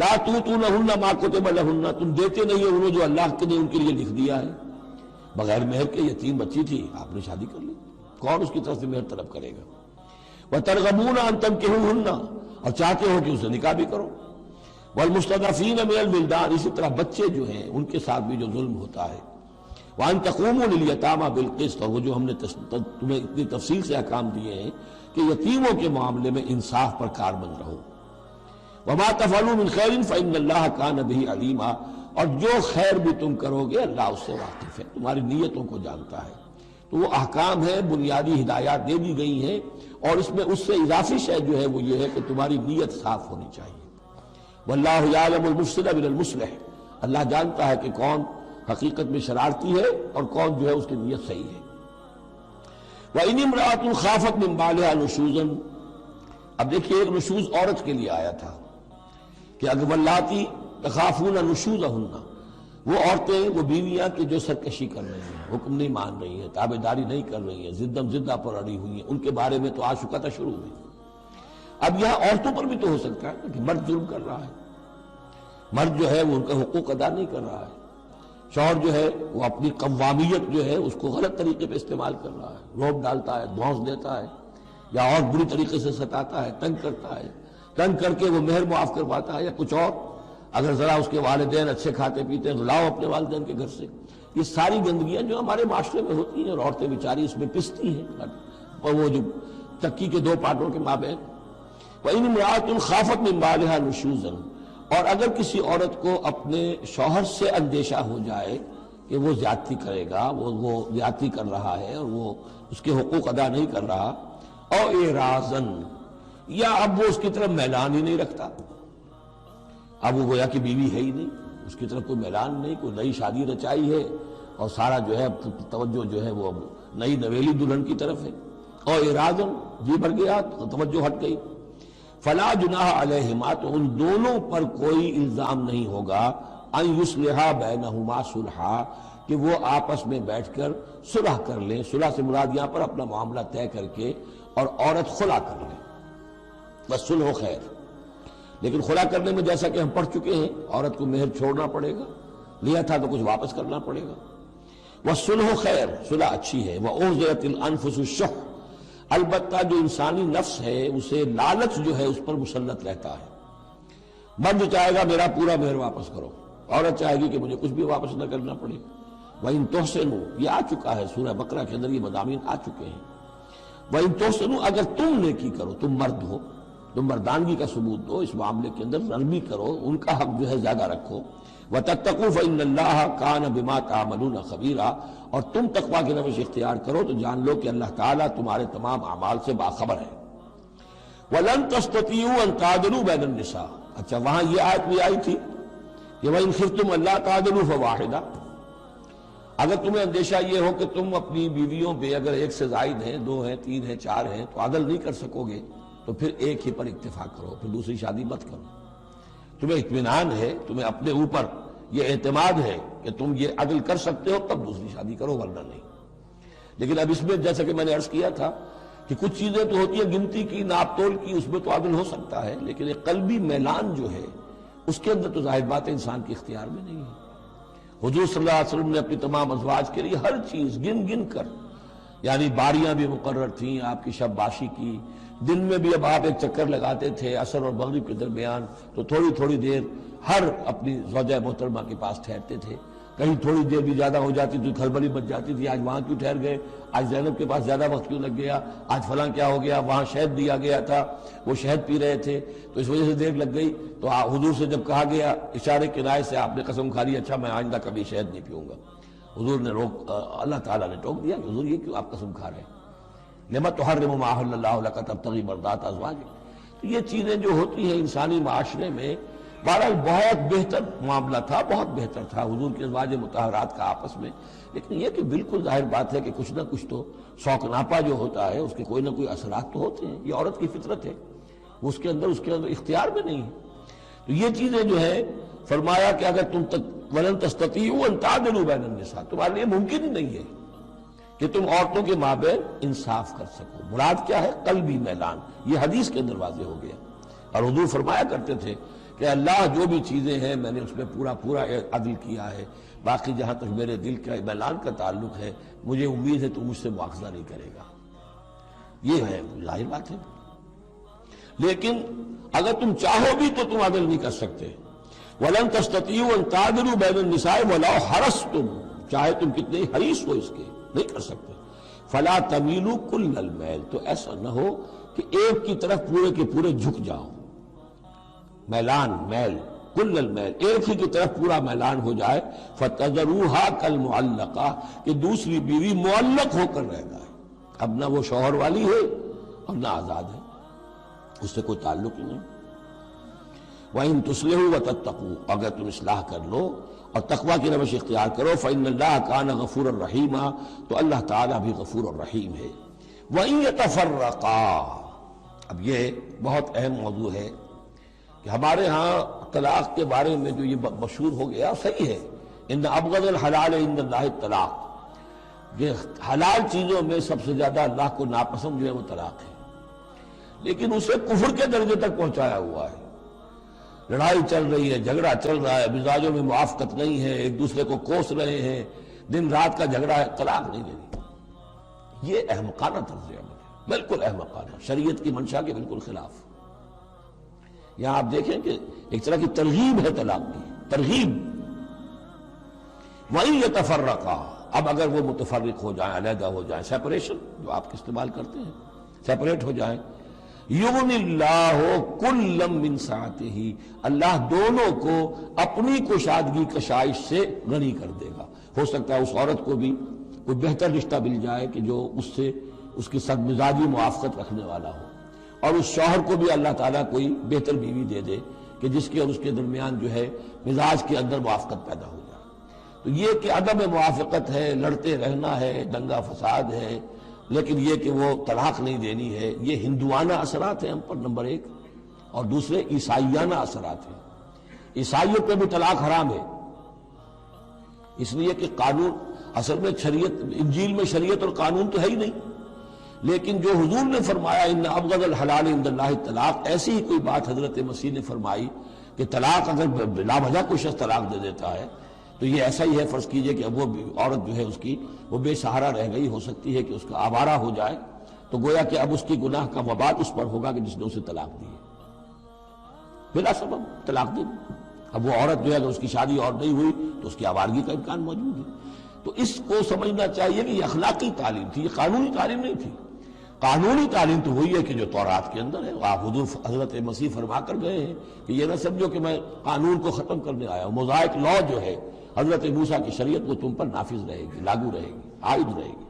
لا تؤتونہن ما کتب لہن، تم دیتے نہیں ہو انہیں جو اللہ نے ان کے لیے لکھ دیا ہے، بغیر مہر کے یتیم بچی تھی آپ نے شادی کر لی، کون اس کی طرف سے مہر طلب کرے گا؟ وترغبون ان تنکحوہن، اور چاہتے ہو کہ اسے نکاح بھی کرو، والمستضعفین من الولدان، اسی طرح بچے جو ہیں ان کے ساتھ بھی جو ظلم ہوتا ہے، وان تقوموا للیتامى بالقسط، اور وہ جو ہم نے تمہیں اتنی تفصیل سے احکام دیے ہیں کہ یتیموں کے معاملے میں انصاف پر کاربند رہو، وما تفعلوا من خیر فإن اللہ کان بہ علیما، اور جو خیر بھی تم کرو گے اللہ اس سے واقف ہے، تمہاری نیتوں کو جانتا ہے۔ تو وہ احکام ہے، بنیادی ہدایات دے دی گئی ہیں، اور اس میں اس سے اضافی شے جو ہے وہ یہ ہے کہ تمہاری نیت صاف ہونی چاہیے۔ واللہ یعلم المفسد من المصلح، اللہ جانتا ہے کہ کون حقیقت میں شرارتی ہے اور کون جو ہے اس کی نیت صحیح ہے۔ وَإِنِ امْرَأَةٌ خَافَتْ مِن بَعْلِهَا نُشُوزًا، اب دیکھیے ایک نشوز عورت کے لیے آیا تھا کہ اگر واللاتی تخافون نشوزہن، وہ عورتیں، وہ بیویاں کہ جو سرکشی کر رہی ہیں، حکم نہیں مان رہی ہیں، تابعداری نہیں کر رہی ہیں، زدم زدہ پر اڑی ہوئی ہیں، ان کے بارے میں تو آ چکا تھا شروع میں۔ اب یہاں عورتوں پر بھی تو ہو سکتا ہے کہ مرد ظلم کر رہا ہے، مرد جو ہے وہ ان کا حقوق ادا نہیں کر رہا ہے، شوہر جو ہے وہ اپنی قوامیت جو ہے اس کو غلط طریقے پہ استعمال کر رہا ہے، روب ڈالتا ہے، دھونس دیتا ہے، یا اور بری طریقے سے ستاتا ہے، تنگ کرتا ہے، تنگ کر کے وہ مہر معاف کرواتا ہے، یا کچھ اور، اگر ذرا اس کے والدین اچھے کھاتے پیتے ہیں تو لاؤ اپنے والدین کے گھر سے۔ یہ ساری گندگیاں جو ہمارے معاشرے میں ہوتی ہیں اور عورتیں بیچاری اس میں پستی ہیں، اور وہ جو چکی کے دو پارٹوں کے مابین۔ وَإِنِ امْرَأَةٌ خَافَتْ مِنْ بَعْلِهَا نُشُوزًا، اور اگر کسی عورت کو اپنے شوہر سے اندیشہ ہو جائے کہ وہ زیادتی کرے گا، وہ زیادتی کر رہا ہے اور وہ اس کے حقوق ادا نہیں کر رہا، او اعراضاً، یا اب وہ اس کی طرف میلان ہی نہیں رکھتا، اب وہ گویا کہ بیوی ہے ہی نہیں، اس کی طرف کوئی میلان نہیں، کوئی نئی شادی رچائی ہے اور سارا جو ہے توجہ جو ہے وہ نئی نویلی دلہن کی طرف ہے، اور اعراضاً، جی بھر گیا، توجہ ہٹ گئی، فلا جناح علیہما، تو ان دونوں پر کوئی الزام نہیں ہوگا، ان یصلحا بینہما صلحا، کہ وہ آپس میں بیٹھ کر صلح کر لیں۔ صلح سے مراد یہاں پر اپنا معاملہ طے کر کے اور عورت خلا کر لیں، بس صلح و خیر۔ لیکن خلا کرنے میں جیسا کہ ہم پڑھ چکے ہیں، عورت کو مہر چھوڑنا پڑے گا، لیا تھا تو کچھ واپس کرنا پڑے گا۔ والصلح خیر، صلح اچھی ہے۔ وَأُحْضِرَتِ الْأَنفُسُ الشُّحَّ، البتہ جو انسانی نفس ہے اسے لالچ جو ہے اس پر مسلط رہتا ہے۔ مرد چاہے گا میرا پورا مہر واپس کرو، عورت چاہے گی کہ مجھے کچھ بھی واپس نہ کرنا پڑے۔ وَإِن تُحْسِنُوا، یہ آ چکا ہے سورہ بقرہ کے اندر، یہ مضامین آ چکے ہیں۔ وَإِن تُحْسِنُوا، اگر تم نیکی کرو، تم مرد ہو، تم مردانگی کا ثبوت دو، اس معاملے کے اندر نرمی کرو، ان کا حق جو ہے زیادہ رکھو۔ وَتَتَّقُوا فَإِنَّ اللَّهَ كَانَ بِمَا تَعْمَلُونَ خَبِيرًا، اور تم تقویٰ کی روش اختیار کرو تو جان لو کہ اللہ تعالیٰ تمہارے تمام اعمال سے باخبر ہے۔ وَلَن تَسْتَطِيعُوا أَن تَعْدِلُوا بَيْنَ النِّسَاءِ، اچھا وہاں یہ آیت بھی آئی تھی کہ وَإِنْ خِفْتُمْ أَلَّا تَعْدِلُوا فَوَاحِدَةً، اگر تمہیں اندیشہ یہ ہو کہ تم اپنی بیویوں پہ اگر ایک سے زائد ہیں، دو ہیں، تین ہیں، چار ہیں، تو عدل نہیں کر سکو گے تو پھر ایک ہی پر اکتفا کرو، پھر دوسری شادی مت کرو۔ تمہیں اطمینان ہے، تمہیں اپنے اوپر یہ اعتماد ہے کہ تم یہ عدل کر سکتے ہو، تب دوسری شادی کرو، ورنہ نہیں۔ لیکن اب اس میں جیسا کہ میں نے عرض کیا تھا کہ کچھ چیزیں تو ہوتی ہیں گنتی کی، ناپ تول کی، اس میں تو عدل ہو سکتا ہے، لیکن ایک قلبی میلان جو ہے اس کے اندر تو ظاہر بات ہے انسان کے اختیار میں نہیں ہے۔ حضور صلی اللہ علیہ وسلم نے اپنی تمام ازواج کے لیے ہر چیز گن گن کر، یعنی باریاں بھی مقرر تھیں آپ کی شب باشی کی، دن میں بھی اب آپ ایک چکر لگاتے تھے عصر اور مغرب کے درمیان، تو تھوڑی تھوڑی دیر ہر اپنی زوجہ محترمہ کے پاس ٹھہرتے تھے، کہیں تھوڑی دیر بھی زیادہ ہو جاتی تو کھلبلی مچ جاتی تھی، آج وہاں کیوں ٹھہر گئے، آج زینب کے پاس زیادہ وقت کیوں لگ گیا، آج فلاں کیا ہو گیا، وہاں شہد دیا گیا تھا، وہ شہد پی رہے تھے تو اس وجہ سے دیر لگ گئی۔ تو حضور سے جب کہا گیا اشارے کنائے سے، آپ نے قسم کھا لی اچھا میں آئندہ کبھی شہد نہیں پیوں گا، حضور نے اللہ تعالیٰ نے ٹوک دیا کہ حضور یہ کیوں آپ قسم کھا رہے ہیں، لما تحرم ما احل اللہ لک تبتغی مرضات ازواجک۔ تو یہ چیزیں جو ہوتی ہیں انسانی معاشرے میں، بہرحال بہت بہتر معاملہ تھا، بہت بہتر تھا حضور کے ازواج مطہرات کا آپس میں، لیکن یہ کہ بالکل ظاہر بات ہے کہ کچھ نہ کچھ تو شوق ناپا جو ہوتا ہے اس کے کوئی نہ کوئی اثرات تو ہوتے ہیں، یہ عورت کی فطرت ہے، اس کے اندر اختیار میں نہیں ہے۔ تو یہ چیزیں جو ہے فرمایا کہ اگر تم وَلَن تَسْتَطِيعُوا أَن تَعْدِلُوا بَيْنَ النِّسَاءِ، تمہارے لیے ممکن ہی نہیں ہے کہ تم عورتوں کے مابین انصاف کر سکو۔ مراد کیا ہے؟ قلبی میلان، یہ حدیث کے اندر واضح ہو گیا۔ اور حضور فرمایا کرتے تھے کہ اللہ جو بھی چیزیں ہیں میں نے اس میں پورا عدل کیا ہے، باقی جہاں تک میرے دل کا میلان کا تعلق ہے مجھے امید ہے تو مجھ سے مواخذہ نہیں کرے گا، یہ ہے ظاہر بات ہے۔ لیکن اگر تم چاہو بھی تو تم عدل نہیں کر سکتے۔ وَلَن تَسْتَطِيعُوا أَن تَعْدِلُوا بَيْنَ النِّسَاءِ وَلَوْ حَرَصْتُمْ، چاہے تم کتنے ہی حریص ہو اس کے، نہیں کر سکتے۔ فَلَا تَمِيلُوا كُلَّ الْمَيْلِ، تو ایسا نہ ہو کہ ایک کی طرف پورے کے پورے جھک جاؤ، میلان، میل، کل المیل، ایک ہی کی طرف پورا میلان ہو جائے، فَتَذَرُوهَا كَالْمُعَلَّقَةِ، کہ دوسری بیوی معلق ہو کر رہ جائے، اب نہ وہ شوہر والی ہے اور نہ آزاد ہے، اس سے کوئی تعلق ہی نہیں۔ وَإِن تُصْلِحُوا وَتَتَّقُوا، اگر تم اصلاح کر لو اور تقویٰ کی روش اختیار کرو، فَإِنَّ اللَّهَ كَانَ غَفُورًا رَحِيمًا، تو اللہ تعالیٰ بھی غفور الرحیم ہے۔ وَإِن يَتَفَرَّقَا، اب یہ بہت اہم موضوع ہے کہ ہمارے ہاں طلاق کے بارے میں جو یہ مشہور ہو گیا صحیح ہے ان ابغض الحلال عند اللہ الطلاق، کہ حلال چیزوں میں سب سے زیادہ اللہ کو ناپسند جو ہے وہ طلاق ہے، لیکن اسے کفر کے درجے تک پہنچایا ہوا ہے۔ لڑائی چل رہی ہے، جھگڑا چل رہا ہے، مزاجوں میں موافقت نہیں ہے، ایک دوسرے کو کوس رہے ہیں، دن رات کا جھگڑا ہے، طلاق نہیں دینی۔ یہ احمقانہ طرز عمل ہے، بالکل احمقانہ، شریعت کی منشا کے بالکل خلاف۔ یہاں آپ دیکھیں کہ ایک طرح کی ترغیب ہے طلاق کی، ترغیب۔ وَإِن يَتَفَرَّقَا، اب اگر وہ متفرق ہو جائیں، علیحدہ ہو جائیں، سیپریشن جو آپ استعمال کرتے ہیں، سیپریٹ ہو جائیں، یغنی اللہ کلا من سعتہ، اللہ دونوں کو اپنی کشادگی کشائش سے غنی کر دے گا۔ ہو سکتا ہے اس عورت کو بھی کوئی بہتر رشتہ مل جائے کہ جو اس سے اس کے ساتھ مزاجی موافقت رکھنے والا ہو، اور اس شوہر کو بھی اللہ تعالیٰ کوئی بہتر بیوی دے دے کہ جس کے اور اس کے درمیان جو ہے مزاج کے اندر موافقت پیدا ہو جائے۔ تو یہ کہ عدم موافقت ہے، لڑتے رہنا ہے، دنگا فساد ہے، لیکن یہ کہ وہ طلاق نہیں دینی ہے، یہ ہندوانہ اثرات ہیں ہم پر نمبر ایک، اور دوسرے عیسائیانہ اثرات ہیں۔ عیسائیوں پہ بھی طلاق حرام ہے، اس لیے کہ قانون اصل میں شریعت، انجیل میں شریعت اور قانون تو ہے ہی نہیں، لیکن جو حضور نے فرمایا ان ابغض الحلال عند اللہ الطلاق، ایسی ہی کوئی بات حضرت مسیح نے فرمائی کہ طلاق اگر بلا وجہ کوئی شخص طلاق دے دیتا ہے تو یہ ایسا ہی ہے، فرض کیجئے کہ اب وہ عورت جو ہے اس کی وہ بے سہارا رہ گئی، ہو سکتی ہے کہ اس کا آوارہ ہو جائے، تو گویا کہ اب اس کی گناہ کا وبال اس پر ہوگا کہ جس نے اسے طلاق دی ہے، بلا سبب طلاق دے دی۔ اب وہ عورت جو ہے اگر اس کی شادی اور نہیں ہوئی تو اس کی آوارگی کا امکان موجود ہے۔ تو اس کو سمجھنا چاہیے کہ یہ اخلاقی تعلیم تھی، یہ قانونی تعلیم نہیں تھی۔ قانونی تعلیم تو وہی ہے کہ جو تورات کے اندر ہے، آپ حضور حضرت مسیح فرما کر گئے ہیں کہ یہ نہ سمجھو کہ میں قانون کو ختم کرنے آیا ہوں، موزائک لا جو ہے حضرت موسیٰ کی شریعت وہ تم پر نافذ رہے گی، لاگو رہے گی، عائد رہے گی۔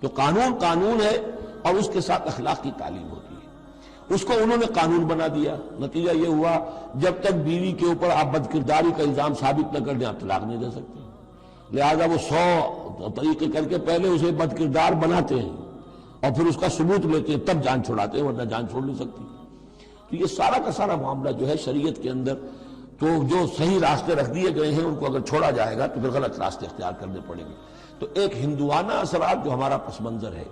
تو قانون قانون ہے، اور اس کے ساتھ اخلاق کی تعلیم ہوتی ہے۔ اس کو انہوں نے قانون بنا دیا، نتیجہ یہ ہوا جب تک بیوی کے اوپر آپ بد کرداری کا الزام ثابت نہ کر دیں آپ طلاق نہیں دے سکتے، لہذا وہ 100 طریقے کر کے پہلے اسے بد کردار بناتے ہیں اور پھر اس کا ثبوت لیتے ہیں، تب جان چھڑاتے ہیں، ورنہ جان چھوڑ نہیں سکتی۔ تو یہ سارا کا سارا معاملہ جو ہے شریعت کے اندر، تو جو صحیح راستے رکھ دیے گئے ہیں ان کو اگر چھوڑا جائے گا تو پھر غلط راستے اختیار کرنے پڑیں گے۔ تو ایک ہندوانہ اثرات جو ہمارا پس منظر ہے،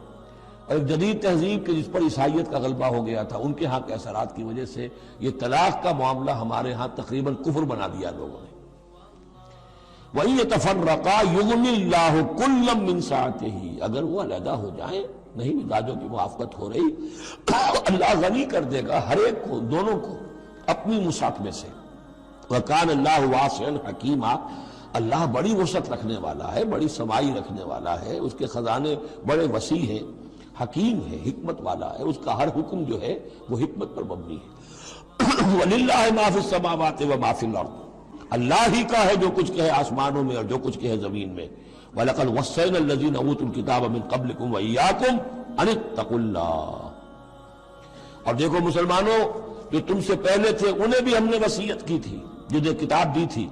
اور ایک جدید تہذیب کے جس پر عیسائیت کا غلبہ ہو گیا تھا، ان کے ہاں کے اثرات کی وجہ سے یہ طلاق کا معاملہ ہمارے ہاں تقریباً کفر بنا دیا لوگوں نے۔ وَإِن يَتَفَرَّقَا يُغْنِ اللَّهُ كُلًّا مِّن سَعَتِهِ، اگر وہ علیحدہ ہو جائیں، نہیں مزاجوں کی موافقت ہو رہی، اللہ غنی کر دے گا ہر ایک کو، دونوں کو اپنی وسعت میں سے۔ وَكَانَ اللَّهُ وَاسِعًا حَكِيمًا، اللہ بڑی وسعت رکھنے والا ہے، بڑی سمائی رکھنے والا ہے، اس کے خزانے بڑے وسیع ہیں، حکیم ہے، حکمت والا ہے، اس کا ہر حکم جو ہے وہ حکمت پر مبنی ہے۔ وَلِلَّهِ مَا فِي السَّمَاوَاتِ وَمَا فِي الْأَرْضِ، اللہ ہی کا ہے جو کچھ کہ ہے آسمانوں میں اور جو کچھ کہ ہے زمین میں۔ وَلَقَدْ وَصَّيْنَا الَّذِينَ أُوتُوا الْكِتَابَ مِن قَبْلِكُمْ وَإِيَّاكُمْ أَنِ اتَّقُوا اللَّهَ، اور دیکھو مسلمانوں، جو تم سے پہلے تھے انہیں بھی ہم نے وصیت کی تھی، جنہیں کتاب دی تھی،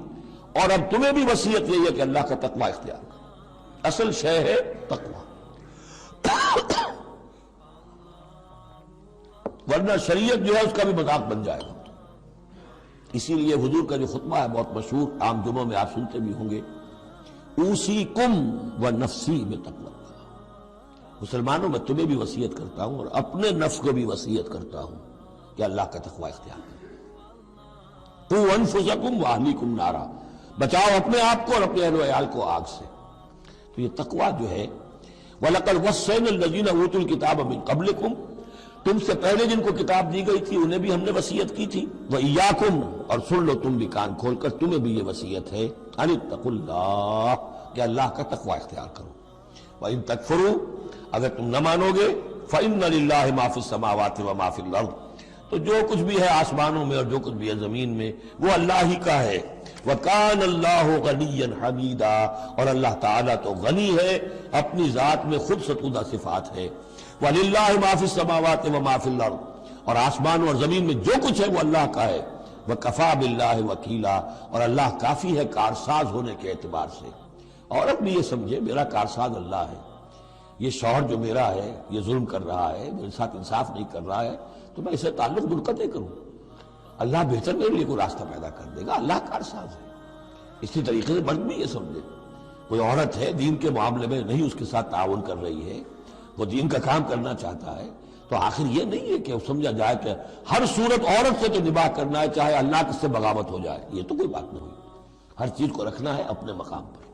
اور اب تمہیں بھی وصیت یہی ہے کہ اللہ کا تقوی اختیار کرو۔ اصل شے ہے تقوی، ورنہ شریعت جو ہے اس کا بھی مذاق بن جائے گا۔ اسی لیے حضور کا جو خطبہ ہے بہت مشہور، عام جمعوں میں آپ سنتے بھی ہوں گے، اوصیکم ونفسی بتقوی اللہ، مسلمانوں میں تمہیں بھی وصیت کرتا ہوں اور اپنے نفس کو بھی وصیت کرتا ہوں کہ اللہ کا تقوی اختیار کرو۔ قوا انفسکم واہلیکم نارا، بچاؤ اپنے آپ کو اور اپنے اہل و عیال کو آگ سے۔ تو یہ تقوی جو ہے، وَلَقَدْ وَصَّيْنَا الَّذِينَ أُوتُوا الْكِتَابَ مِن قَبْلِكُمْ، تم سے پہلے جن کو کتاب دی گئی تھی انہیں بھی ہم نے وصیت کی تھی، وَإِيَّاكُمْ، اور سن لو تم بھی کان کھول کر، تمہیں بھی یہ وصیت ہے، أَنِ اتَّقُوا اللَّهَ، کہ اللہ کا تقوی اختیار کرو۔ وَإِن تَكْفُرُوا، اگر تم نہ مانو گے، فَإِنَّ لِلَّهِ مَا فِي السَّمَاوَاتِ وَمَا فِي الْأَرْضِ، تو جو کچھ بھی ہے آسمانوں میں اور جو کچھ بھی ہے زمین میں وہ اللہ ہی کا ہے۔ وَكَانَ اللَّهُ غَنِيًّا حَمِيدًا، اور اللہ تعالیٰ تو غنی ہے، اپنی ذات میں خود ستودہ صفات ہے۔ وَلِلَّهِ مَا فِي السَّمَاوَاتِ وَمَا فِي الْأَرْضِ، اور آسمانوں اور زمین میں جو کچھ ہے وہ اللہ کا ہے۔ وَكَفَى بِاللَّهِ وَكِيلًا، اور اللہ کافی ہے کارساز ہونے کے اعتبار سے۔ عورت بھی یہ سمجھے میرا کارساز اللہ ہے، یہ شوہر جو میرا ہے یہ ظلم کر رہا ہے، میرے ساتھ انصاف نہیں کر رہا ہے، تو میں اسے تعلق منقطع کروں، اللہ بہتر میرے لیے کوئی راستہ پیدا کر دے گا، اللہ کارساز ہے۔ اسی طریقے سے مرد بھی یہ سمجھے، کوئی عورت ہے دین کے معاملے میں نہیں اس کے ساتھ تعاون کر رہی ہے، وہ دین کا کام کرنا چاہتا ہے، تو آخر یہ نہیں ہے کہ سمجھا جائے کہ ہر صورت عورت سے تو نباہ کرنا ہے چاہے اللہ کس سے بغاوت ہو جائے، یہ تو کوئی بات نہیں ہوئی، ہر چیز کو رکھنا ہے اپنے مقام پر۔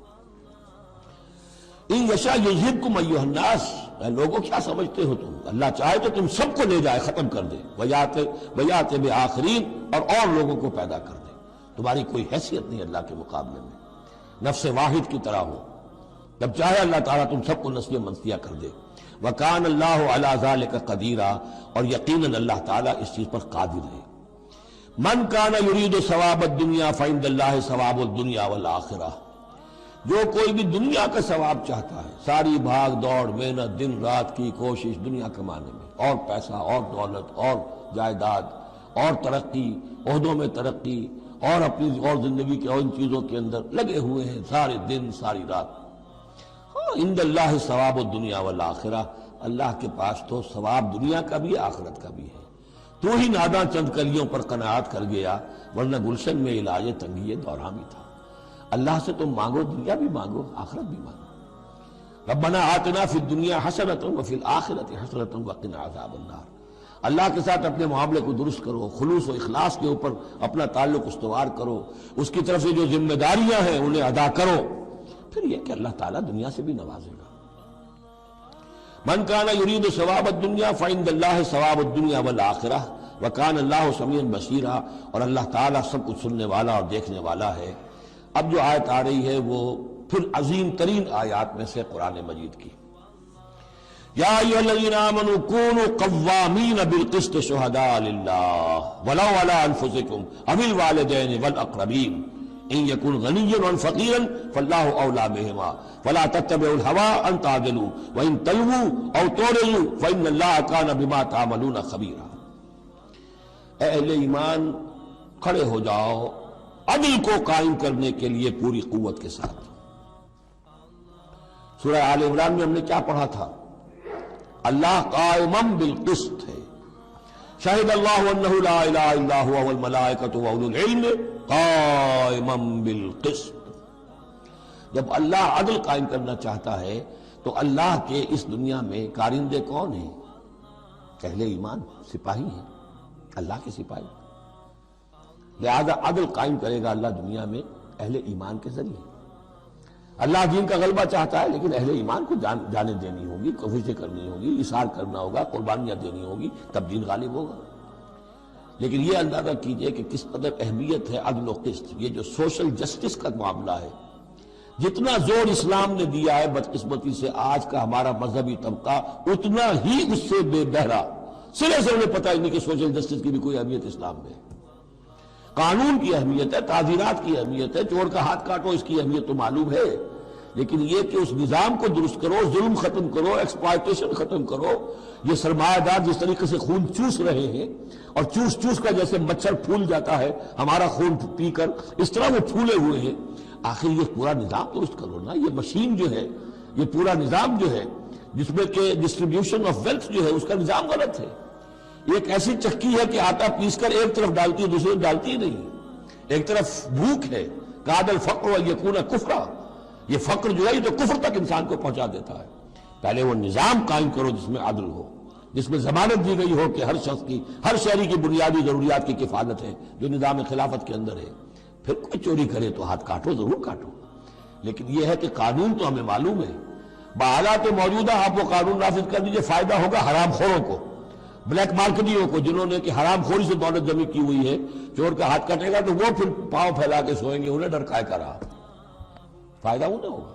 ان یشاء یذہبکم ایھا الناس، اے لوگوں کیا سمجھتے ہو تم، اللہ چاہے تو تم سب کو لے جائے، ختم کر دے، ویات بآخرین، اور لوگوں کو پیدا کر دے، تمہاری کوئی حیثیت نہیں اللہ کے مقابلے میں، نفس واحد کی طرح ہو، جب چاہے اللہ تعالیٰ تم سب کو نسل منسیہ کر دے۔ وَكَانَ اللَّهُ عَلَى ذَلِكَ قَدِيرًا، اور یقیناً اللہ تعالیٰ اس چیز پر قادر ہے۔ مَنْ كَانَ يُرِيدُ ثَوَابَ الدُّنْيَا فَعِندَ اللَّهِ ثَوَابُ الدُّنْيَا وَالْآخِرَةِ، جو کوئی بھی دنیا کا ثواب چاہتا ہے، ساری بھاگ دوڑ محنت دن رات کی کوشش دنیا کمانے میں، اور پیسہ اور دولت اور جائیداد اور ترقی، عہدوں میں ترقی، اور اپنی اور زندگی کے اور ان چیزوں کے اندر لگے ہوئے ہیں سارے دن ساری رات، عند اللہ ثواب الدنیا والآخرہ، اللہ کے پاس تو ثواب دنیا کا بھی آخرت کا بھی ہے۔ تو ہی ناداں چند کلیوں پر قناعت کر گیا، ورنہ گلشن میں علاج تنگی دوران بھی تھا۔ اللہ سے تم مانگو، دنیا بھی مانگو آخرت بھی مانگو۔ ربنا آتنا فی الدنیا حسنۃ وفی الآخرۃ حسنۃ وقنا عذاب النار، اللہ کے ساتھ اپنے معاملے کو درست کرو، خلوص و اخلاص کے اوپر اپنا تعلق استوار کرو، اس کی طرف سے جو ذمہ داریاں ہیں انہیں ادا کرو، پھر یہ کہ اللہ تعالیٰ دنیا سے بھی نوازے گا۔ من کان یرید ثواب الدنیا فعند اللہ ثواب الدنیا والآخرہ وکان اللہ سمیعا بصیرا، اور اللہ تعالیٰ سب کچھ سننے والا اور دیکھنے والا ہے۔ اب جو آیت آ رہی ہے وہ پھر عظیم ترین آیات میں سے قرآن مجید کی، یا ایھا الذین آمنوا کونوا قوامین بالقسط شہداء للہ ولو علی انفسکم او الوالدین والاقربین ان یکن غنیا و فقیرا فاللہ اولی بہما فلا تتبعوا الہوی ان تعدلوا وان تلووا او تعرضوا فان اللہ کان بما تعملون خبیرا۔ اے اہل ایمان، کھڑے ہو جاؤ عدل کو قائم کرنے کے لیے پوری قوت کے ساتھ۔ سورہ آل عمران میں ہم نے کیا پڑھا تھا؟ اللہ قائمم بالقسط ہے، شہد اللہ انہ لا الہ الا هو والملائکۃ واولو العلم قائمم بالقسط۔ جب اللہ عدل قائم کرنا چاہتا ہے تو اللہ کے اس دنیا میں کارندے کون ہیں؟ اہل ایمان، سپاہی ہیں، اللہ کے سپاہی، لہذا عدل قائم کرے گا اللہ دنیا میں اہل ایمان کے ذریعے۔ اللہ دین کا غلبہ چاہتا ہے لیکن اہل ایمان کو جانیں دینی ہوگی، کوششیں کرنی ہوگی، اثار کرنا ہوگا، قربانیاں دینی ہوگی، تب دین غالب ہوگا۔ لیکن یہ اندازہ کیجئے کہ کس قدر اہمیت ہے عدل و قسط، یہ جو سوشل جسٹس کا معاملہ ہے، جتنا زور اسلام نے دیا ہے بدقسمتی سے آج کا ہمارا مذہبی طبقہ اتنا ہی اس سے بے بہرا، سرے سے انہیں پتہ ہی نہیں کہ سوشل جسٹس کی بھی کوئی اہمیت اسلام میں ہے۔ قانون کی اہمیت ہے، تعزیرات کی اہمیت ہے، چور کا ہاتھ کاٹو اس کی اہمیت تو معلوم ہے، لیکن یہ کہ اس نظام کو درست کرو، ظلم ختم کرو، ایکسپلائٹیشن ختم کرو، یہ سرمایہ دار جس طریقے سے خون چوس رہے ہیں اور چوس چوس کر جیسے مچھر پھول جاتا ہے ہمارا خون پی کر، اس طرح وہ پھولے ہوئے ہیں، آخر یہ پورا نظام درست کرو نا۔ یہ مشین جو ہے، یہ پورا نظام جو ہے جس میں کہ ڈسٹریبیوشن آف ویلتھ جو ہے اس کا نظام غلط ہے۔ یہ ایک ایسی چکی ہے کہ آٹا پیس کر ایک طرف ڈالتی ہے دوسری طرف ڈالتی ہی نہیں، ایک طرف بھوک ہے، کاد الفقر ویکون کفرا، یہ فقر جو ہے یہ تو کفر تک انسان کو پہنچا دیتا ہے۔ پہلے وہ نظام قائم کرو جس میں عدل ہو، جس میں ضمانت دی گئی ہو کہ ہر شخص کی، ہر شہری کی بنیادی ضروریات کی کفالت ہے جو نظام خلافت کے اندر ہے۔ پھر کوئی چوری کرے تو ہاتھ کاٹو، ضرور کاٹو، لیکن یہ ہے کہ قانون تو ہمیں معلوم ہے، بحالات موجودہ آپ وہ قانون نافذ کر دیجئے، فائدہ ہوگا حرام خوروں کو، بلیک مارکیٹیوں کو، جنہوں نے کہ حرام خوری سے دولت جمع کی ہوئی ہے۔ چور کا ہاتھ کٹے گا تو وہ پھر پاؤں پھیلا کے سوئیں گے، انہیں ڈر کائے کا رہا، فائدہ انہیں ہوگا۔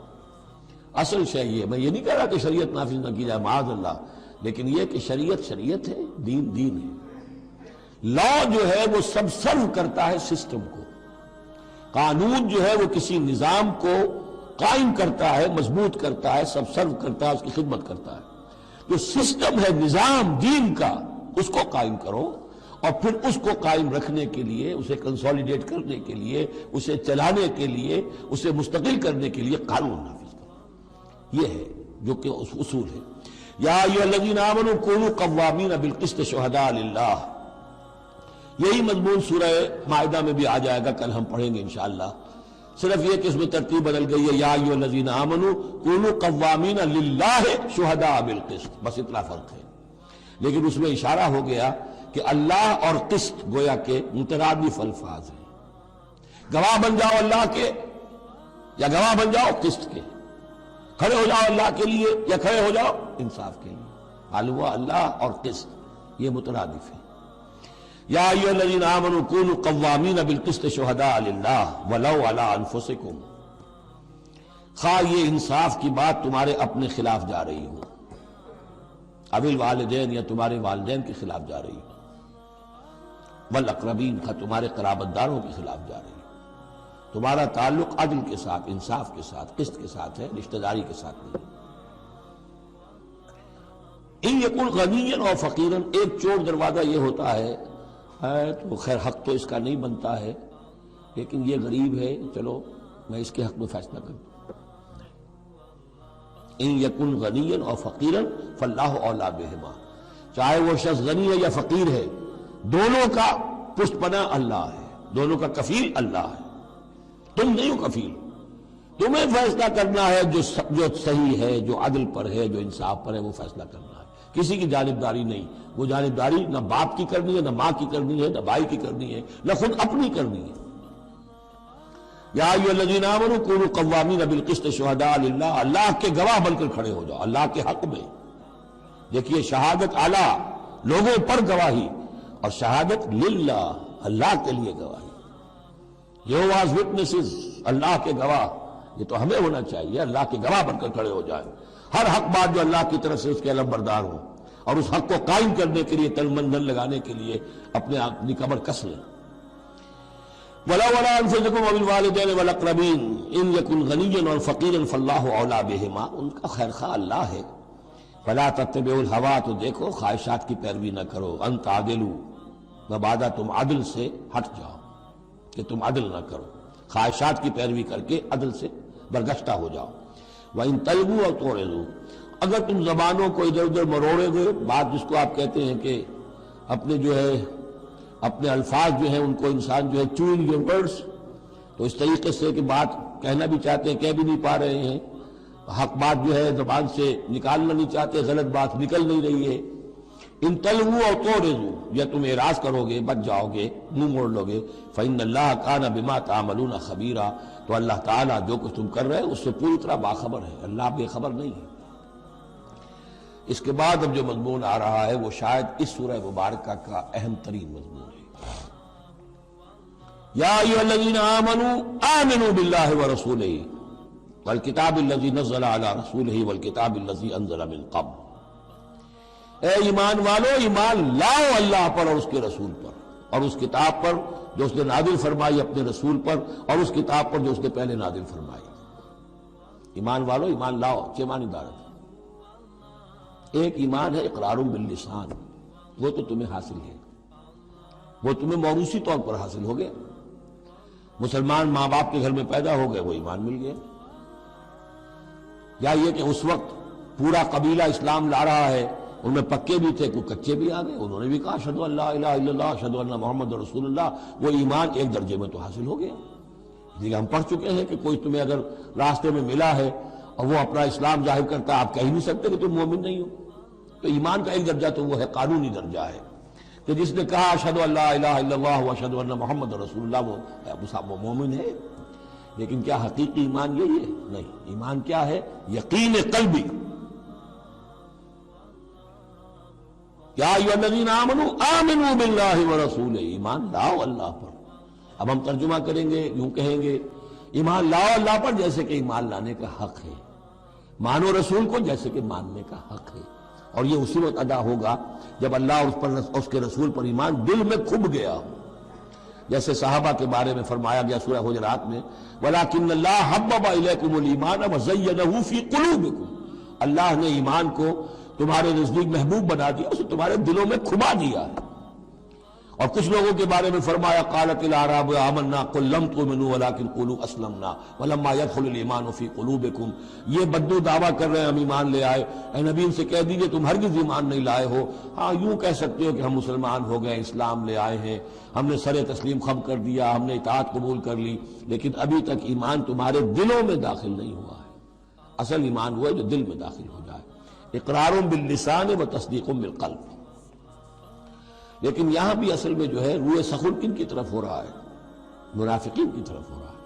اصل شے یہ، میں یہ نہیں کہہ رہا کہ شریعت نافذ نہ کی جائے معاذ اللہ، لیکن یہ کہ شریعت شریعت ہے، دین دین ہے۔ لا جو ہے وہ سب سرو کرتا ہے سسٹم کو، قانون جو ہے وہ کسی نظام کو قائم کرتا ہے، مضبوط کرتا ہے، سب سرو کرتا ہے، اس کی خدمت کرتا ہے۔ جو سسٹم ہے نظام دین کا، اس کو قائم کرو، اور پھر اس کو قائم رکھنے کے لیے، اسے کنسولیڈیٹ کرنے کے لیے، اسے چلانے کے لیے، اسے مستقل کرنے کے لیے قانون نافذ کرو۔ یہ ہے جو کہ اصول ہے۔ یا ایھا الذین آمنوا کونوا قوامین بالقسط شہداء للہ، یہی مضمون سورہ مائدہ میں بھی آ جائے گا، کل ہم پڑھیں گے انشاءاللہ۔ صرف یہ کہ اس میں ترتیب بدل گئی ہے، یا ایھا الذین آمنوا کونوا قوامین للہ شہداء بالقسط، بس اتنا فرق ہے۔ لیکن اس میں اشارہ ہو گیا کہ اللہ اور قسط گویا کہ مترادف الفاظ ہیں۔ گواہ بن جاؤ اللہ کے یا گواہ بن جاؤ قسط کے، کھڑے ہو جاؤ اللہ کے لیے یا کھڑے ہو جاؤ انصاف کے لیے، معلوم ہوا اللہ اور قسط یہ مترادف ہے۔ یا ایھا الذین آمنوا کونوا قوامین بالقسط شہداء للہ ولو علی انفسکم، خواہ یہ انصاف کی بات تمہارے اپنے خلاف جا رہی ہو، اب الوالدین یا تمہارے والدین کے خلاف جا رہی ہو، والاقربین خواہ تمہارے قرابت داروں کے خلاف جا رہی ہو، تمہارا تعلق عدل کے ساتھ، انصاف کے ساتھ، قسط کے ساتھ ہے، رشتہ داری کے ساتھ نہیں۔ ان یکن غنیا اور فقیرا، ایک چور دروازہ یہ ہوتا ہے تو خیر حق تو اس کا نہیں بنتا ہے، لیکن یہ غریب ہے، چلو میں اس کے حق میں فیصلہ کروں۔ ان یکن غنیا اور فقیرا فاللہ اولیٰ بہما، چاہے وہ شخص غنی ہے یا فقیر ہے، دونوں کا پشت پناہ اللہ ہے، دونوں کا کفیل اللہ ہے، تم نہیں ہو کفیل۔ تمہیں فیصلہ کرنا ہے جو صحیح ہے، جو عدل پر ہے، جو انصاف پر ہے، وہ فیصلہ کرنا ہے، کسی کی جانبداری نہیں۔ وہ جانبداری نہ باپ کی کرنی ہے، نہ ماں کی کرنی ہے، نہ بھائی کی کرنی ہے، نہ خود اپنی کرنی ہے۔ یا ایھا الذین آمنوا کونوا قوامین بالقسط شہداء للہ، اللہ کے گواہ بن کر کھڑے ہو جاؤ اللہ کے حق میں۔ دیکھیے شہادت اعلیٰ، لوگوں پر گواہی، اور شہادت للہ، اللہ کے لیے گواہی۔ یہوہاز وٹنسز، اللہ کے گواہ، یہ تو ہمیں ہونا چاہیے، اللہ کے گواہ بن کر کھڑے ہو جائیں، ہر حق بات جو اللہ کی طرف سے اس کے علم بردار ہوں، اور اس حق کو قائم کرنے کے لیے تن من دھن لگانے کے لیے اپنی کمر کس لیں۔ وَلَوْ عَلَىٰ أَنفُسِكُمْ وَبِالْوَالِدَيْنِ وَالْأَقْرَبِينَ إِنْ يَكُنْ غَنِيًّا أَوْ فَقِيرًا فَاللَّهُ أَوْلَىٰ بِهِمَا، ان کا خیر خواہ اللہ ہے۔ فَلَا تَتَّبِعُوا الْهَوَىٰ، تو دیکھو خواہشات کی پیروی نہ کرو، أَن تَعْدِلُوا، مبادا تم عدل سے ہٹ جاؤ، کہ تم عدل نہ کرو، خواہشات کی پیروی کر کے عدل سے برگشتہ ہو جاؤ۔ وَإِن تَلْوُوا أَوْ تُعْرِضُوا، اگر تم زبانوں کو ادھر ادھر مروڑے گئے، بات جس کو آپ کہتے ہیں کہ اپنے الفاظ جو ہیں ان کو انسان جو ہے چوئنگ یور ورڈز، تو اس طریقے سے کہ بات کہنا بھی چاہتے ہیں کہہ بھی نہیں پا رہے ہیں، حق بات جو ہے زبان سے نکالنا نہیں چاہتے، غلط بات نکل نہیں رہی ہے۔ ان تلووا او تعرضوا، یا تم اعراض کرو گے، بچ جاؤ گے، منہ موڑ لو گے، فإن اللہ کان بما تعملون خبیرا، تو اللہ تعالیٰ جو کچھ تم کر رہے ہیں اس سے پوری طرح باخبر ہے، اللہ بے خبر نہیں ہے۔ اس کے بعد اب جو مضمون آ رہا ہے وہ شاید اس سورہ مبارکہ کا اہم ترین مضمون ہے۔ یا ایھا الذین آمنوا آمنوا باللہ ورسولہ والکتاب الذی نزل علی رسولہ والکتاب الذی انزل من قبل، اے ایمان والو، ایمان لاؤ اللہ پر اور اس کے رسول پر، اور اس کتاب پر جو اس نے نازل فرمائی اپنے رسول پر، اور اس کتاب پر جو اس نے پہلے نازل فرمائی۔ ایمان والو، ایمان لاؤ، چھ معنی دارت۔ ایک ایمان ہے اقرار باللسان، وہ تو تمہیں حاصل ہے، وہ تمہیں موروثی طور پر حاصل ہو گیا، مسلمان ماں باپ کے گھر میں پیدا ہو گئے، وہ ایمان مل گیا۔ یا یہ کہ اس وقت پورا قبیلہ اسلام لا رہا ہے، ان میں پکے بھی تھے، کوئی کچے بھی آ گئے، انہوں نے بھی کہا اشہدو ان لا الہ الا اللہ اشہدو ان محمد رسول اللہ، وہ ایمان ایک درجے میں تو حاصل ہو گیا۔ لیکن ہم پڑھ چکے ہیں کہ کوئی تمہیں اگر راستے میں ملا ہے اور وہ اپنا اسلام ظاہر کرتا ہے، آپ کہہ نہیں سکتے کہ تم مومن نہیں ہو۔ تو ایمان کا ایک درجہ تو وہ ہے، قانونی درجہ ہے، کہ جس نے کہا اشہدو ان لا الہ الا اللہ واشہدو ان محمد رسول اللہ، وہ مومن ہے۔ لیکن کیا حقیقی ایمان یہی ہے؟ نہیں، ایمان کیا ہے؟ یقین قلبی۔ یا ایھا الذین آمنوا آمنوا باللہ ورسولہ، ایمان لاؤ اللہ پر۔ اب ہم ترجمہ کریں گے، یوں کہیں گے ایمان لاؤ اللہ پر جیسے کہ ایمان لانے کا حق ہے، مانو رسول کو جیسے کہ ماننے کا حق ہے، اور یہ اسی وقت ادا ہوگا جب اللہ اور اس کے رسول پر ایمان دل میں کھب گیا ہو، جیسے صحابہ کے بارے میں فرمایا گیا سورہ حجرات میں وَلَٰكِنَّ اللَّهَ حَبَّبَ إِلَيْكُمُ الْإِيمَانَ وَزَيَّنَهُ فِي قُلُوبِكُمْ، اللہ نے ایمان کو تمہارے نزدیک محبوب بنا دیا، اسے تمہارے دلوں میں کھبا دیا ہے، اور کچھ لوگوں کے بارے میں فرمایا قالت الاعراب آمنا قل لم تؤمنوا ولكن قولوا اسلمنا ولما يدخل الايمان في قلوبكم، یہ بدو دعویٰ کر رہے ہیں ہم ایمان لے آئے. اے نبی ان سے کہہ دیجئے تم ہرگز ایمان نہیں لائے ہو. ہاں یوں کہہ سکتے ہو کہ ہم مسلمان ہو گئے، اسلام لے آئے ہیں، ہم نے سر تسلیم خم کر دیا، ہم نے اطاعت قبول کر لی، لیکن ابھی تک ایمان تمہارے دلوں میں داخل نہیں ہوا ہے. اصل ایمان وہ ہے جو دل میں داخل ہو جائے، اقرار باللسان و تصدیق بالقلب. لیکن یہاں بھی اصل میں جو ہے روئے سخن کن کی طرف ہو رہا ہے؟ منافقین کی طرف ہو رہا ہے.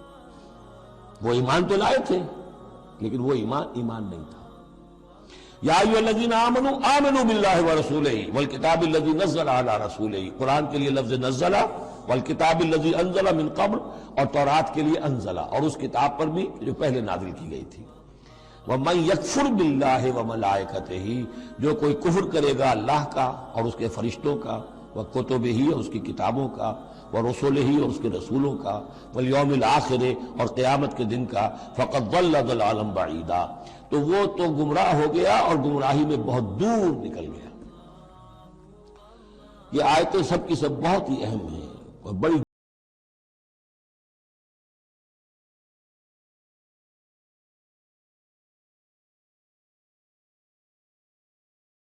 وہ ایمان تو لائے تھے لیکن وہ ایمان نہیں تھا. یا ایھا الذین آمنوا آمنوا باللہ ورسولہ والکتاب الذی نزل علی رسولہ. قرآن کے لیے لفظ نزل، والکتاب الذی انزل من قبل، اور تورات کے لیے انزل، اور اس کتاب پر بھی جو پہلے نازل کی گئی تھی. وَمَن يَكْفُرْ بِاللَّهِ وَمَلَائِكَتِهِ، جو کوئی کفر کرے گا اللہ کا اور اس کے فرشتوں کا، وَكُتُبِهِ اور اس کی کتابوں کا، وَرُسُلِهِ اور اس کے رسولوں کا، وَالْيَوْمِ الْآخِرِ اور قیامت کے دن کا، فَقَدْ ضَلَّ ضَلَالًا بَعِيدًا، تو وہ تو گمراہ ہو گیا اور گمراہی میں بہت دور نکل گیا. یہ آیتیں سب کی سب بہت ہی اہم ہیں اور بڑی